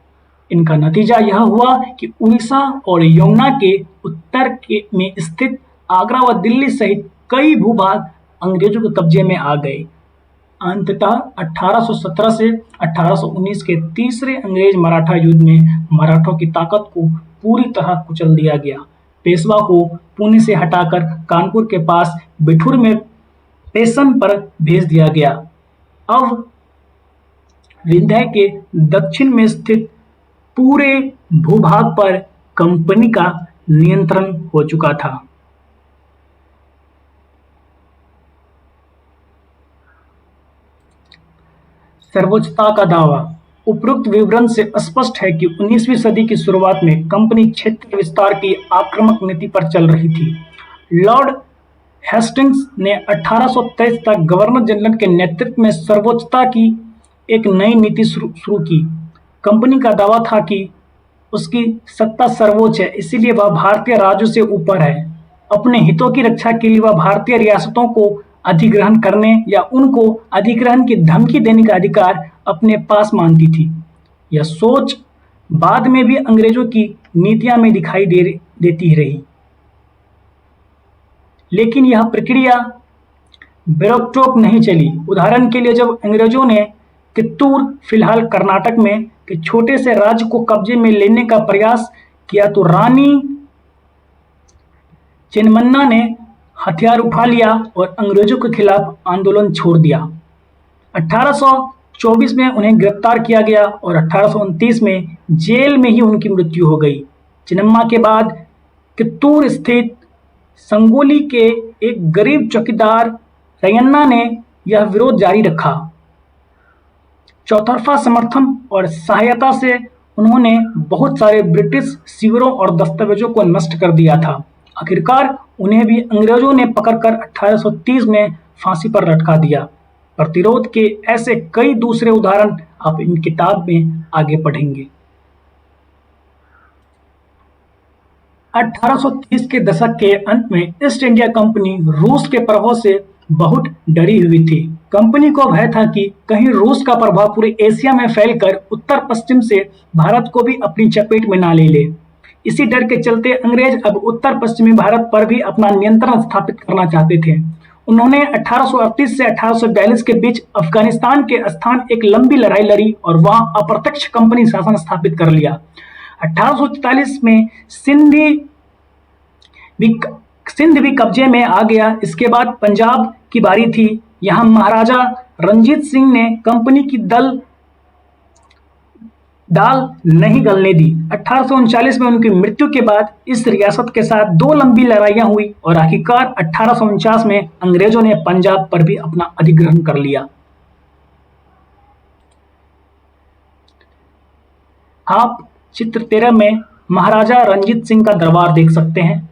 इनका नतीजा यह हुआ कि उड़ीसा और यमुना के उत्तर में स्थित आगरा व दिल्ली सहित कई भूभाग अंग्रेजों के कब्जे में आ गए। अंततः 1817 से 1819 के तीसरे अंग्रेज मराठा युद्ध में मराठों की ताकत को पूरी तरह कुचल दिया गया। पेशवा को पुणे से हटाकर कानपुर के पास बिठूर में पेशन पर भेज दिया गया। अब विंध्य के दक्षिण में स्थित पूरे भूभाग पर कंपनी का नियंत्रण हो चुका था। सर्वोच्चता का दावा। उपरोक्त विवरण से स्पष्ट है कि 19वीं सदी की शुरुआत में कंपनी क्षेत्र विस्तार की आक्रामक नीति पर चल रही थी। लॉर्ड हेस्टिंग्स ने 1823 तक गवर्नर जनरल के नेतृत्व में सर्वोच्चता की एक नई नीति शुरू की। कंपनी का दावा था कि उसकी सत्ता सर्वोच्च है, इसलिए वह भारतीय राज्यों से ऊपर है। अपने हितों की रक्षा के लिए वह भारतीय रियासतों को अधिग्रहण करने या उनको अधिग्रहण की धमकी देने का अधिकार अपने पास मानती थी। यह सोच बाद में भी अंग्रेजों की नीतियां में दिखाई देती रही। लेकिन यह प्रक्रिया बेरोक-टोक नहीं चली। उदाहरण के लिए जब अंग्रेजों ने कित्तूर, फिलहाल कर्नाटक में, के छोटे से राज्य को कब्जे में लेने का प्रयास किया तो रानी चेन्नम्मा ने हथियार उठा लिया और अंग्रेजों के खिलाफ आंदोलन छोड़ दिया। 1824 में उन्हें गिरफ्तार किया गया और 1829 में जेल में ही उनकी मृत्यु हो गई। चेन्नम्मा के बाद कित्तूर स्थित संगोली के एक गरीब चौकीदार रयन्ना ने यह विरोध जारी रखा। चौतरफा समर्थन और सहायता से उन्होंने बहुत सारे ब्रिटिश शिविरों और दस्तावेजों को नष्ट कर दिया था। आखिरकार उन्हें भी अंग्रेजों ने पकड़कर 1830 में फांसी पर लटका दिया। प्रतिरोध के ऐसे कई दूसरे उदाहरण आप इन किताब में आगे पढ़ेंगे। 1830 के दशक के अंत में ईस्ट इंडिया कंपनी रूस के प्रभाव से बहुत डरी हुई थी। कंपनी को भय था कि कहीं रूस का प्रभाव पूरे एशिया में फैलकर उत्तर पश्चिम से भारत को भी अपनी चपेट में ना ले ले। इसी डर के चलते अंग्रेज अब उत्तर पश्चिमी भारत पर भी अपना नियंत्रण स्थापित करना चाहते थे। उन्होंने 1838 से 1842 के बीच अफगानिस्तान के स्थान एक लंबी लड़ाई लड़ी और वहां अप्रत्यक्ष कंपनी शासन स्थापित कर लिया। 1844 में सिंध भी कब्जे में आ गया। इसके बाद पंजाब की बारी थी। यहाँ महाराजा रंजीत सिंह ने कंपनी की दाल नहीं गलने दी। 1839 में उनकी मृत्यु के बाद इस रियासत के साथ दो लंबी लड़ाइयां हुई और आखिरकार 1849 में अंग्रेजों ने पंजाब पर भी अपना अधिग्रहण कर लिया। आप चित्र 13 में महाराजा रंजीत सिंह का दरबार देख सकते हैं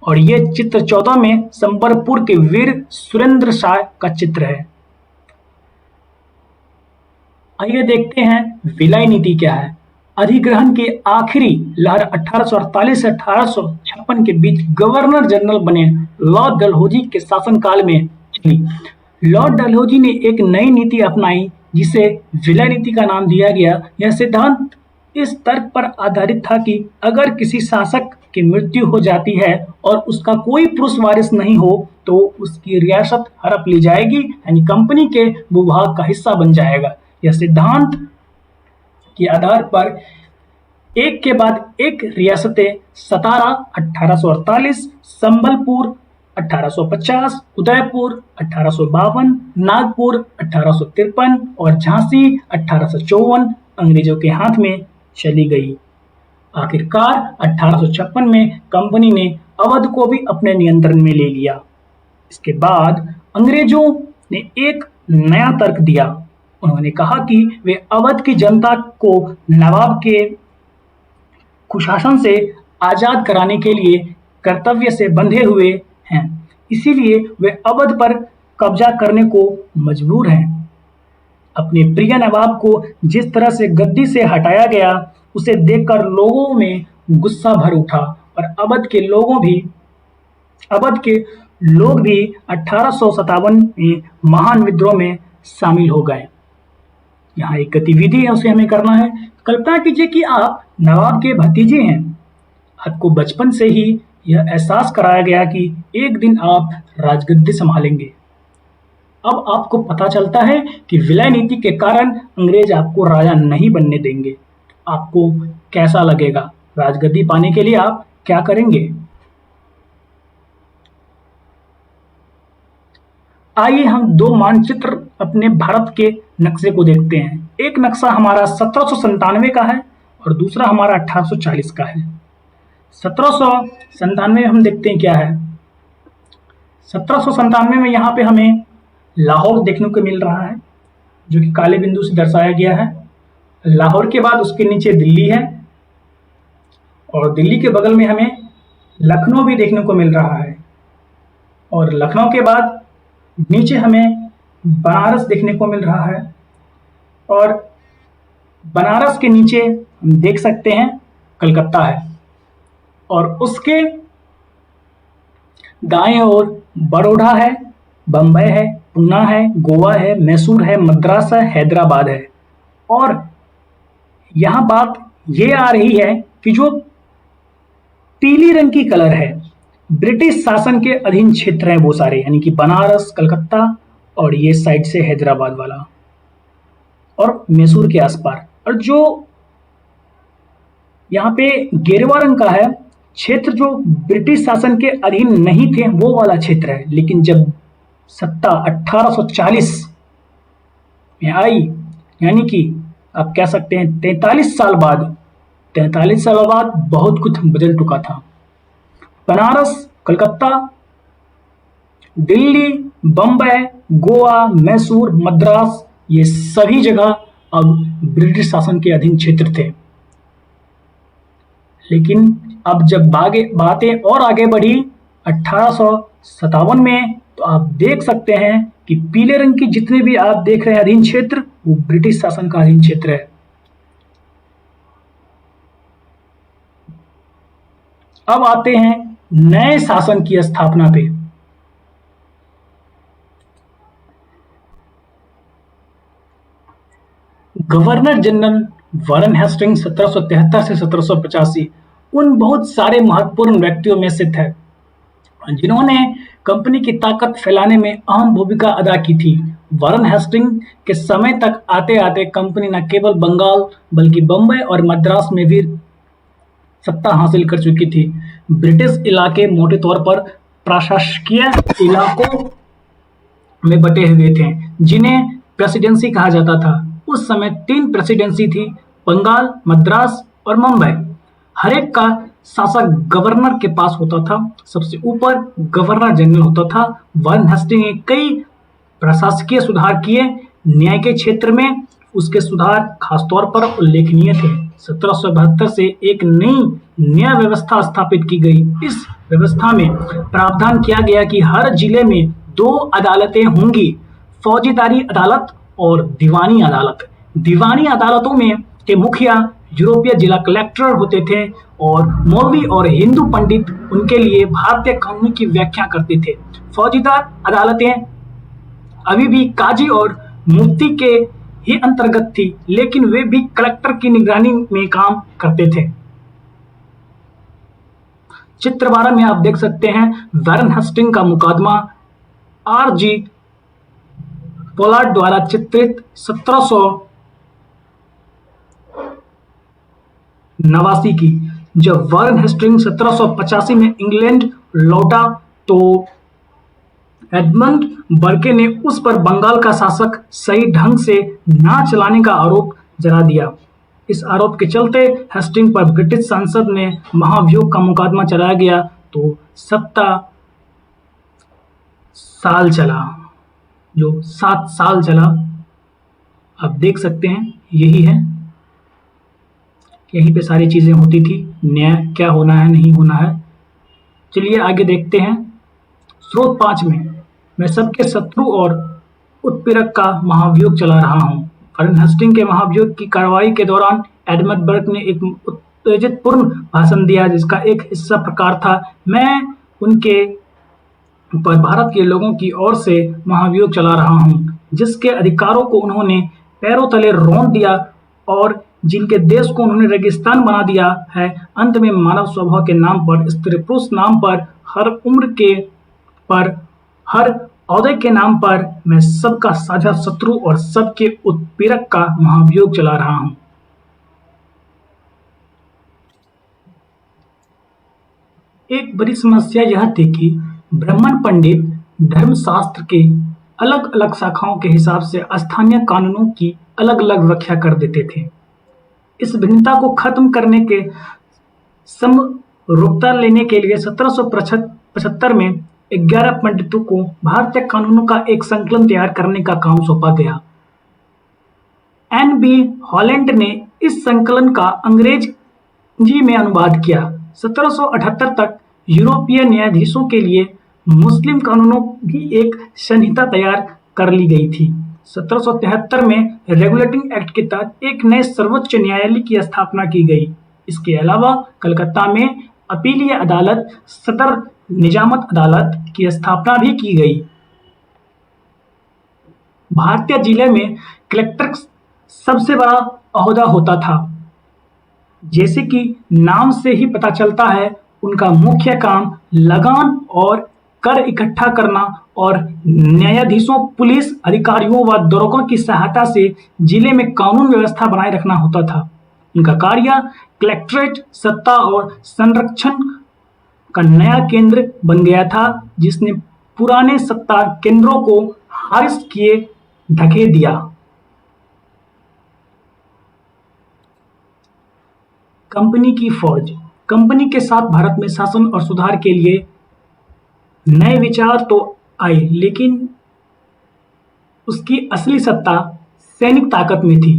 और ये चित्र 14 में संबलपुर के वीर सुरेंद्र शाह का चित्र है। आइए देखते हैं विलय नीति क्या है। अधिग्रहण की आखिरी लहर 1848 से 1856 के बीच गवर्नर जनरल बने लॉर्ड डलहौजी के शासनकाल में चली। लॉर्ड डलहौजी ने एक नई नीति अपनाई जिसे विलय नीति का नाम दिया गया। यह सिद्धांत इस तर्क पर आधारित था कि अगर किसी शासक की मृत्यु हो जाती है और उसका कोई पुरुष वारिस नहीं हो तो उसकी रियासत हड़प ली जाएगी, यानी कंपनी के भूभाग का हिस्सा बन जाएगा। यह सिद्धांत के आधार पर एक के बाद एक रियासतें सतारा 1848, संबलपुर 1850, उदयपुर 1852, नागपुर 1853 और झांसी 1854 अंग्रेजों के हाथ में चली गई। आखिरकार 1856 में कंपनी ने अवध को भी अपने नियंत्रण में ले लिया। इसके बाद अंग्रेजों ने एक नया तर्क दिया। उन्होंने कहा कि वे अवध की जनता को नवाब के कुशासन से आजाद कराने के लिए कर्तव्य से बंधे हुए हैं, इसीलिए वे अवध पर कब्जा करने को मजबूर हैं। अपने प्रिय नवाब को जिस तरह से गद्दी से हटाया गया उसे देखकर लोगों में गुस्सा भर उठा और अवध के लोग भी 1857 में महान विद्रोह में शामिल हो गए। यहाँ एक गतिविधि है, उसे हमें करना है। कल्पना कीजिए कि आप नवाब के भतीजे हैं। आपको बचपन से ही यह एहसास कराया गया कि एक दिन आप राजगद्दी संभालेंगे। अब आपको पता चलता है कि विलय नीति के कारण अंग्रेज आपको राजा नहीं बनने देंगे। आपको कैसा लगेगा? राजगद्दी पाने के लिए आप क्या करेंगे? आइए हम दो मानचित्र अपने भारत के नक्शे को देखते हैं। एक नक्शा हमारा 1797 का है और दूसरा हमारा 1840 का है। 1797 में हम देखते हैं क्या है। 1797 में यहाँ पे हमें लाहौर देखने को मिल रहा है जो कि काले बिंदु से दर्शाया गया है। लाहौर के बाद उसके नीचे दिल्ली है और दिल्ली के बगल में हमें लखनऊ भी देखने को मिल रहा है और लखनऊ के बाद नीचे हमें बनारस देखने को मिल रहा है और बनारस के नीचे हम देख सकते हैं कलकत्ता है और उसके दाएं ओर बड़ौदा है, बम्बई है, पूना है, गोवा है, मैसूर है, मद्रास है, हैदराबाद है। और यहां बात ये आ रही है कि जो पीली रंग की कलर है, ब्रिटिश शासन के अधीन क्षेत्र हैं वो सारे, यानी कि बनारस, कलकत्ता और ये साइड से हैदराबाद वाला और मैसूर के आसपास। और जो यहाँ पे गेरुआ रंग का है क्षेत्र, जो ब्रिटिश शासन के अधीन नहीं थे वो वाला क्षेत्र है। लेकिन जब सत्ता 1840 में आई, यानी कि आप कह सकते हैं 43 साल बाद बहुत कुछ बदल चुका था। बनारस, कलकत्ता, दिल्ली, बम्बई, गोवा, मैसूर, मद्रास, ये सभी जगह अब ब्रिटिश शासन के अधीन क्षेत्र थे। लेकिन अब जब बातें और आगे बढ़ी 1857 में, तो आप देख सकते हैं कि पीले रंग की जितने भी आप देख रहे हैं अधीन क्षेत्र, वो ब्रिटिश शासन का अधीन क्षेत्र है। अब आते हैं नए शासन की स्थापना पे। गवर्नर जनरल वारेन हेस्टिंग्स 1773 से 1785 उन बहुत सारे महत्वपूर्ण व्यक्तियों में से थे जिन्होंने कंपनी की ताकत फैलाने में अहम भूमिका अदा की थी। वारेन हेस्टिंग के समय तक आते आते कंपनी न केवल बंगाल बल्कि बम्बई और मद्रास में भी सत्ता हासिल कर चुकी थी। ब्रिटिश इलाके मोटे तौर पर प्रशासकीय इलाकों में बटे हुए थे जिन्हें प्रेसिडेंसी कहा जाता था। उस समय 3 प्रेसिडेंसी थी, बंगाल, मद्रास और मुंबई। हर एक का शासक गवर्नर के पास होता था। सबसे ऊपर गवर्नर जनरल होता था। वारेन हेस्टिंग ने कई प्रशासकीय सुधार किए। न्याय के क्षेत्र में उसके सुधार खासतौर पर उल्लेखनीय थे। 1772 से एक नई न्याय व्यवस्था स्थापित की गई। इस व्यवस्था में प्रावधान किया गया कि हर जिले में 2 अदालतें होंगी, फौजदारी अदालत और दीवानी अदालत। दीवानी अदालतों में के मुखिया यूरोपीय जिला कलेक्टर होते थे और मौलवी और हिंदू पंडित उनके लिए भारतीय कानून की व्याख्या करते थे। फौजदार अदालतें अभी भी काजी और मुफ्ती के ही अंतर्गत थी, लेकिन वे भी कलेक्टर की निगरानी में काम करते थे। चित्र 12 में आप देख सकते हैं वारेन हेस्टिंग का मुकदमा आर.जी. पोलार्ड द्वारा चित्रित 1789 की। जब वारेन हेस्टिंग 1785 में इंग्लैंड लौटा तो एडमंड बर्के ने उस पर बंगाल का शासक सही ढंग से ना चलाने का आरोप जला दिया। इस आरोप के चलते हेस्टिंग पर ब्रिटिश संसद में महाभियोग का मुकदमा चलाया गया तो 7 साल चला, जो 7 साल चला। आप देख सकते हैं यही है, यहीं पे सारी चीजें होती थी। न्याय क्या होना है, नहीं होना है। चलिए आगे देखते हैं। स्रोत 5 में मैं सबके शत्रु और उत्पीड़क का महाभियोग चला रहा हूँ। वारेन हेस्टिंग के महाभियोग की कार्रवाई के दौरान एडमंड बर्क ने एक उत्तेजनापूर्ण भाषण दिया जिसका एक हिस्सा प्रकार था, मैं उनके पर भारत के लोगों की ओर से महाभियोग चला रहा हूँ, जिसके अधिकारों को उन्होंने पैरों तले रौंद दिया और जिनके देश को उन्होंने रेगिस्तान बना दिया है। अंत में मानव स्वभाव के नाम पर, स्त्री पुरुष नाम पर, हर उम्र के पर, हर औहदे के नाम पर मैं सबका साझा शत्रु और सबके उत्पीड़क का महाभियोग चला रहा हूँ। एक बड़ी समस्या यह थी कि ब्राह्मण पंडित धर्मशास्त्र के अलग अलग शाखाओं के हिसाब से स्थानीय कानूनों की अलग अलग व्याख्या कर देते थे। इस भिन्नता को खत्म करने के समरूपता लेने के लिए 1775 में 11 पंडितों को भारतीय कानूनों का एक संकलन तैयार करने का काम सौंपा गया। एन.बी. हॉलैंड ने इस संकलन का अंग्रेजी में अनुवाद किया। 1778 तक यूरोपीय न्यायाधीशों के लिए मुस्लिम कानूनों की एक संहिता तैयार कर ली गई थी। 1773 में रेगुलेटिंग एक्ट के तहत एक नए सर्वोच्च न्यायालय की स्थापना की गई। इसके अलावा कलकत्ता में अपीलीय अदालत, सदर निजामत अदालत की स्थापना भी की गई। भारतीय जिले में कलेक्टर सबसे बड़ा ओहदा होता था। जैसे कि नाम से ही पता चलता है, उनका मुख्य काम लगान और कर इकट्ठा करना और न्यायाधीशों, पुलिस अधिकारियों व दरोगों की सहायता से जिले में कानून व्यवस्था बनाए रखना होता था। उनका कार्य कलेक्ट्रेट सत्ता और संरक्षण का नया केंद्र बन गया था, जिसने पुराने सत्ता केंद्रों को खारिज किए ढके दिया। कंपनी की फौज। कंपनी के साथ भारत में शासन और सुधार के लिए नए विचार तो आए, लेकिन उसकी असली सत्ता सैनिक ताकत में थी।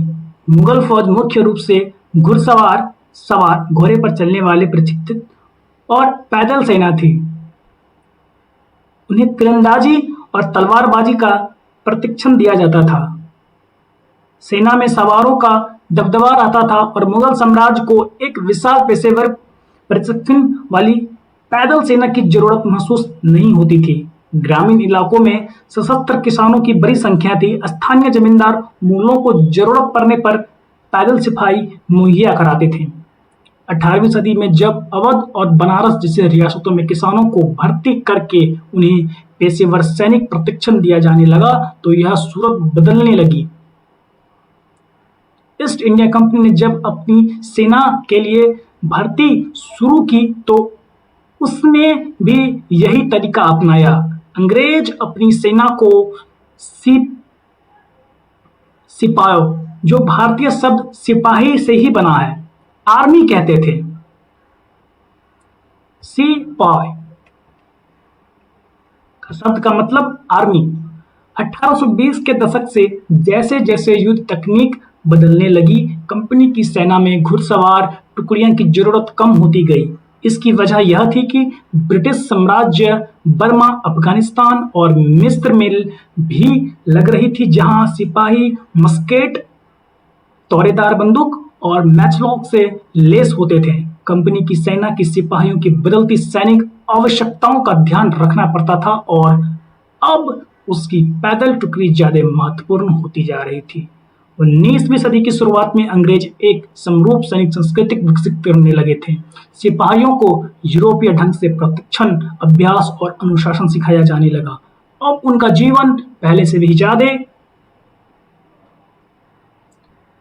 मुगल फौज मुख्य रूप से घुड़सवार, सवार घोड़े पर चलने वाले प्रशिक्षित और पैदल सेना थी। उन्हें तीरंदाजी और तलवारबाजी का प्रशिक्षण दिया जाता था। सेना में सवारों का दबदबा रहता था और मुगल साम्राज्य को एक विशाल पेशेवर प्रशिक्षण वाली पैदल सेना की जरूरत महसूस नहीं होती थी। ग्रामीण इलाकों में सशस्त्र किसानों की बड़ी संख्या थी। स्थानीय जमींदार मुगलों को जरूरत पड़ने पर पैदल सिपाही मुहैया कराते थे। 18वीं सदी में जब अवध और बनारस जैसे रियासतों में किसानों को भर्ती करके उन्हें पेशेवर सैनिक प्रशिक्षण दिया जाने लगा, तो यह सूरत बदलने लगी। ईस्ट इंडिया कंपनी ने जब अपनी सेना के लिए भर्ती शुरू की, तो उसने भी यही तरीका अपनाया। अंग्रेज अपनी सेना को सिपाही, जो भारतीय शब्द सिपाही से ही बना है, आर्मी कहते थे। सिपाही का शब्द का मतलब आर्मी। 1820 के दशक से जैसे जैसे युद्ध तकनीक बदलने लगी, कंपनी की सेना में घुड़सवार टुकड़ियों की जरूरत कम होती गई। इसकी वजह यह थी कि ब्रिटिश साम्राज्य बर्मा, अफगानिस्तान और मिस्र में भी लग रही थी, जहां सिपाही मस्केट, तोरेदार बंदूक और मैचलॉक से लेस होते थे। कंपनी की सेना की सिपाहियों की बदलती सैनिक आवश्यकताओं का ध्यान रखना पड़ता था और अब उसकी पैदल टुकड़ी ज्यादा महत्वपूर्ण होती जा रही थी। 19वीं सदी की शुरुआत में अंग्रेज एक समरूप सैनिक संस्कृति विकसित करने लगे थे। सिपाहियों को यूरोपीय ढंग से प्रशिक्षण, अभ्यास और अनुशासन सिखाया जाने लगा। अब उनका जीवन पहले से भी ज्यादा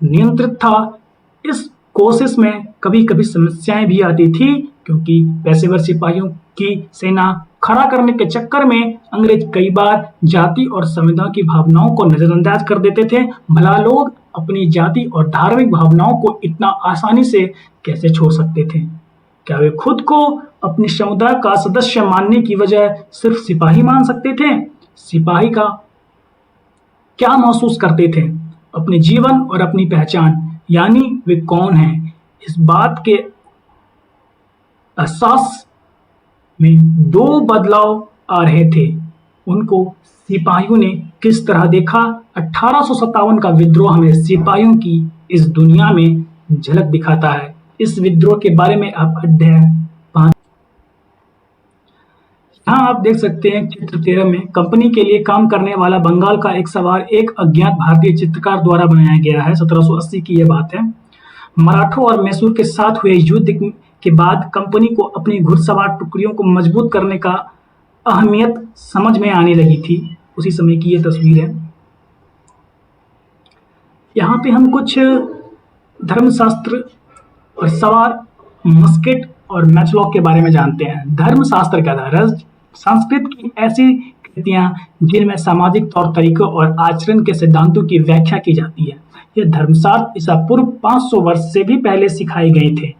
नियंत्रित था। इस कोशिश में कभी कभी समस्याएं भी आती थी, क्योंकि पेशेवर सिपाहियों की सेना खड़ा करने के चक्कर में अंग्रेज कई बार जाति और संविधान की भावनाओं को नजरअंदाज कर देते थे। भला लोग अपनी जाति और धार्मिक भावनाओं को इतना आसानी से कैसे छोड़ सकते थे? क्या वे खुद को अपने समुदाय का सदस्य मानने की वजह सिर्फ सिपाही मान सकते थे? सिपाही का क्या महसूस करते थे? अपने जीवन और अपनी पहचान, यानी वे कौन हैं, इस बात के एहसास में दो बदलाव आ रहे थे। उनको सिपाहियों ने किस तरह देखा? 1857 का विद्रोह हमें सिपाहियों की इस दुनिया में झलक दिखाता है। इस विद्रोह के बारे में आप अध्याय 5 यहाँ आप देख सकते हैं। चित्र 13 में कंपनी के लिए काम करने वाला बंगाल का एक सवार एक अज्ञात भारतीय चित्रकार द्वारा बनाया गया है। 1780 की यह बात है। मराठों और मैसूर के साथ हुए युद्ध के बाद कंपनी को अपनी घुड़सवार टुकड़ियों को मजबूत करने का अहमियत समझ में आने लगी थी। उसी समय की यह तस्वीर है। यहाँ पे हम कुछ धर्मशास्त्र और सवार, मस्केट और मैचलॉक के बारे में जानते हैं। धर्मशास्त्र क्या था? संस्कृत की ऐसी कृतियां जिनमें सामाजिक तौर तरीकों और आचरण के सिद्धांतों की व्याख्या की जाती है। यह धर्मशास्त्र ईसा पूर्व 500 वर्ष से भी पहले सिखाए गए थे।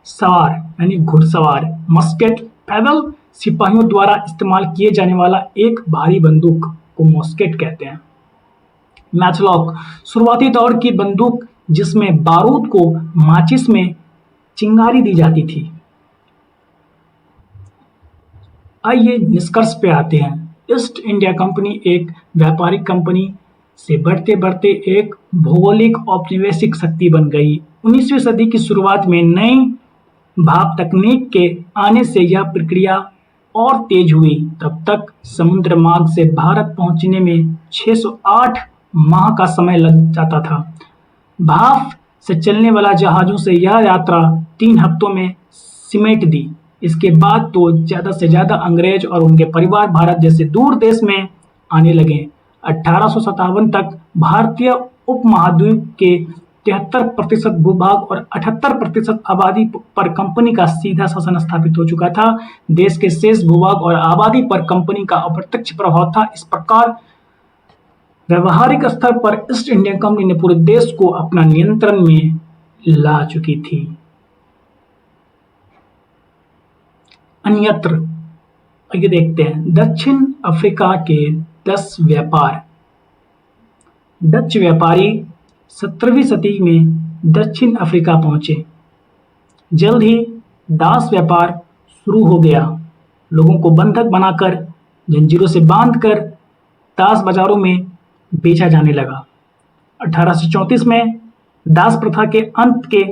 सवार यानी घुड़सवार, मस्केट पैदल सिपाहियों द्वारा इस्तेमाल किए जाने वाला एक भारी बंदूक को मस्केट कहते हैं। मैचलॉक शुरुआती दौर की बंदूक जिसमें बारूद को माचिस में चिंगारी दी जाती थी। आइए निष्कर्ष पे आते हैं। ईस्ट इंडिया कंपनी एक व्यापारिक कंपनी से बढ़ते बढ़ते एक भौगोलिक औपनिवेशिक शक्ति बन गई। 19वीं सदी की शुरुआत में नई भाप तकनीक के आने से यह प्रक्रिया और तेज हुई। तब तक समुद्र मार्ग से भारत पहुंचने में 608 माह का समय लग जाता था। भाप से चलने वाला जहाजों से यह यात्रा 3 हफ्तों में सिमेट दी। इसके बाद तो ज़्यादा से ज़्यादा अंग्रेज और उनके परिवार भारत जैसे दूर देश में आने लगे। 1857 तक भारतीय उपमहाद्वीप के 73% भूभाग और 78% आबादी पर कंपनी का सीधा शासन स्थापित हो चुका था। देश के शेष भूभाग और आबादी पर कंपनी का अप्रत्यक्ष प्रभाव था। इस प्रकार व्यवहारिक स्तर पर ईस्ट इंडिया कंपनी ने पूरे देश को अपना नियंत्रण में ला चुकी थी। अन्यत्र आइए देखते हैं दक्षिण अफ्रीका के 10 व्यापार। डच व्यापारी 17वीं सदी में दक्षिण अफ्रीका पहुंचे। जल्द ही दास व्यापार शुरू हो गया। लोगों को बंधक बनाकर जंजीरों से बांधकर दास बाजारों में बेचा जाने लगा। 1834 में दास प्रथा के अंत के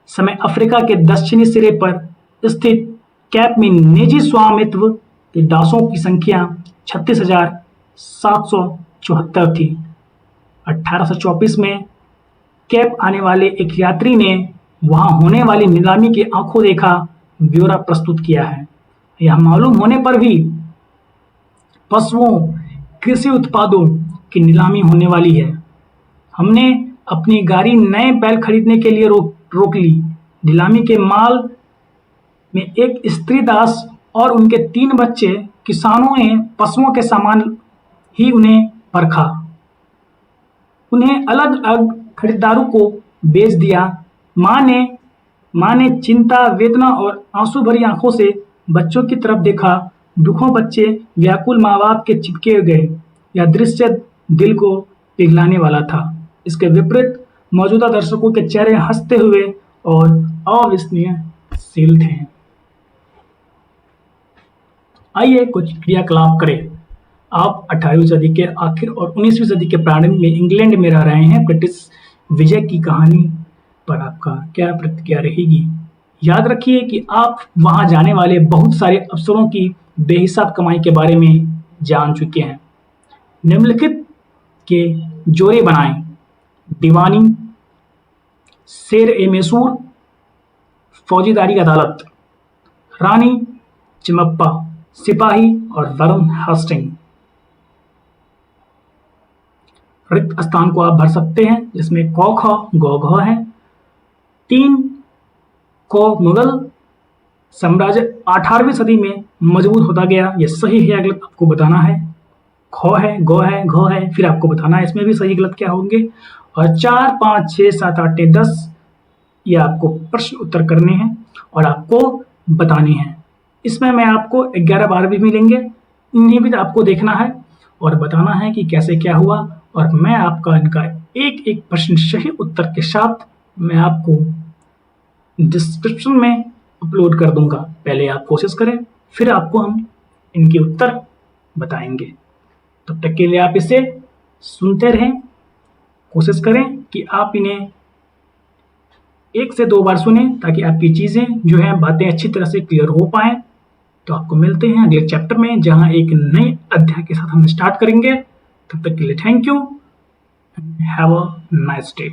समय अफ्रीका के दक्षिणी सिरे पर स्थित कैप में निजी स्वामित्व के दासों की संख्या 36,774 थी। 1824 में कैप आने वाले एक यात्री ने वहां होने वाली नीलामी के आंखों देखा ब्यौरा प्रस्तुत किया है। यह मालूम होने पर भी पशुओं, कृषि उत्पादों की नीलामी होने वाली है। हमने अपनी गाड़ी नए बैल खरीदने के लिए रोक ली। नीलामी के माल में एक स्त्री दास और उनके 3 बच्चे। किसानों ने पशुओं के समान ही उन्हें परखा, उन्हें अलग अलग खरीदारों को बेच दिया। माँ ने चिंता, वेदना और आंसू भरी आंखों से बच्चों की तरफ देखा। दुखों बच्चे व्याकुल माँ बाप के चिपके गए। यह दृश्य दिल को पिघलाने वाला था। इसके विपरीत मौजूदा दर्शकों के चेहरे हंसते हुए और अविस्मरणीय थे। आइए कुछ क्रियाकलाप करें। आप 18वीं सदी के आखिर और 19वीं सदी के प्रारंभ में इंग्लैंड में रह रहे हैं। ब्रिटिश विजय की कहानी पर आपका क्या प्रतिक्रिया रहेगी? याद रखिए कि आप वहां जाने वाले बहुत सारे अवसरों की बेहिसाब कमाई के बारे में जान चुके हैं। निम्नलिखित के जोड़े बनाएं: दीवानी, शेर-ए-मैसूर, फौजदारी अदालत, रानी चिमप्पा, सिपाही और वरुण हेस्टिंग। रिक्त स्थान को आप भर सकते हैं जिसमें क ख ग घ है। 3 को मुगल साम्राज्य 18वीं सदी में मजबूत होता गया। यह सही है या गलत आपको बताना है। ख है, ग है, घ है, फिर आपको बताना है इसमें भी सही गलत क्या होंगे। और 4, 5, 6, 7, 8, 10 ये आपको प्रश्न उत्तर करने हैं और आपको बताने हैं। इसमें मैं आपको 11, 12 भी मिलेंगे, इन्हें भी आपको देखना है और बताना है कि कैसे क्या हुआ। और मैं आपका इनका एक एक प्रश्न सही उत्तर के साथ मैं आपको डिस्क्रिप्शन में अपलोड कर दूंगा। पहले आप कोशिश करें, फिर आपको हम इनके उत्तर बताएंगे। तब तक के लिए आप इसे सुनते रहें। कोशिश करें कि आप इन्हें 1 से 2 बार सुने ताकि आपकी चीज़ें जो हैं बातें अच्छी तरह से क्लियर हो पाएँ। तो आपको मिलते हैं अगले चैप्टर में जहाँ एक नए अध्याय के साथ हम स्टार्ट करेंगे। तब तक के लिए thank you and have a nice day.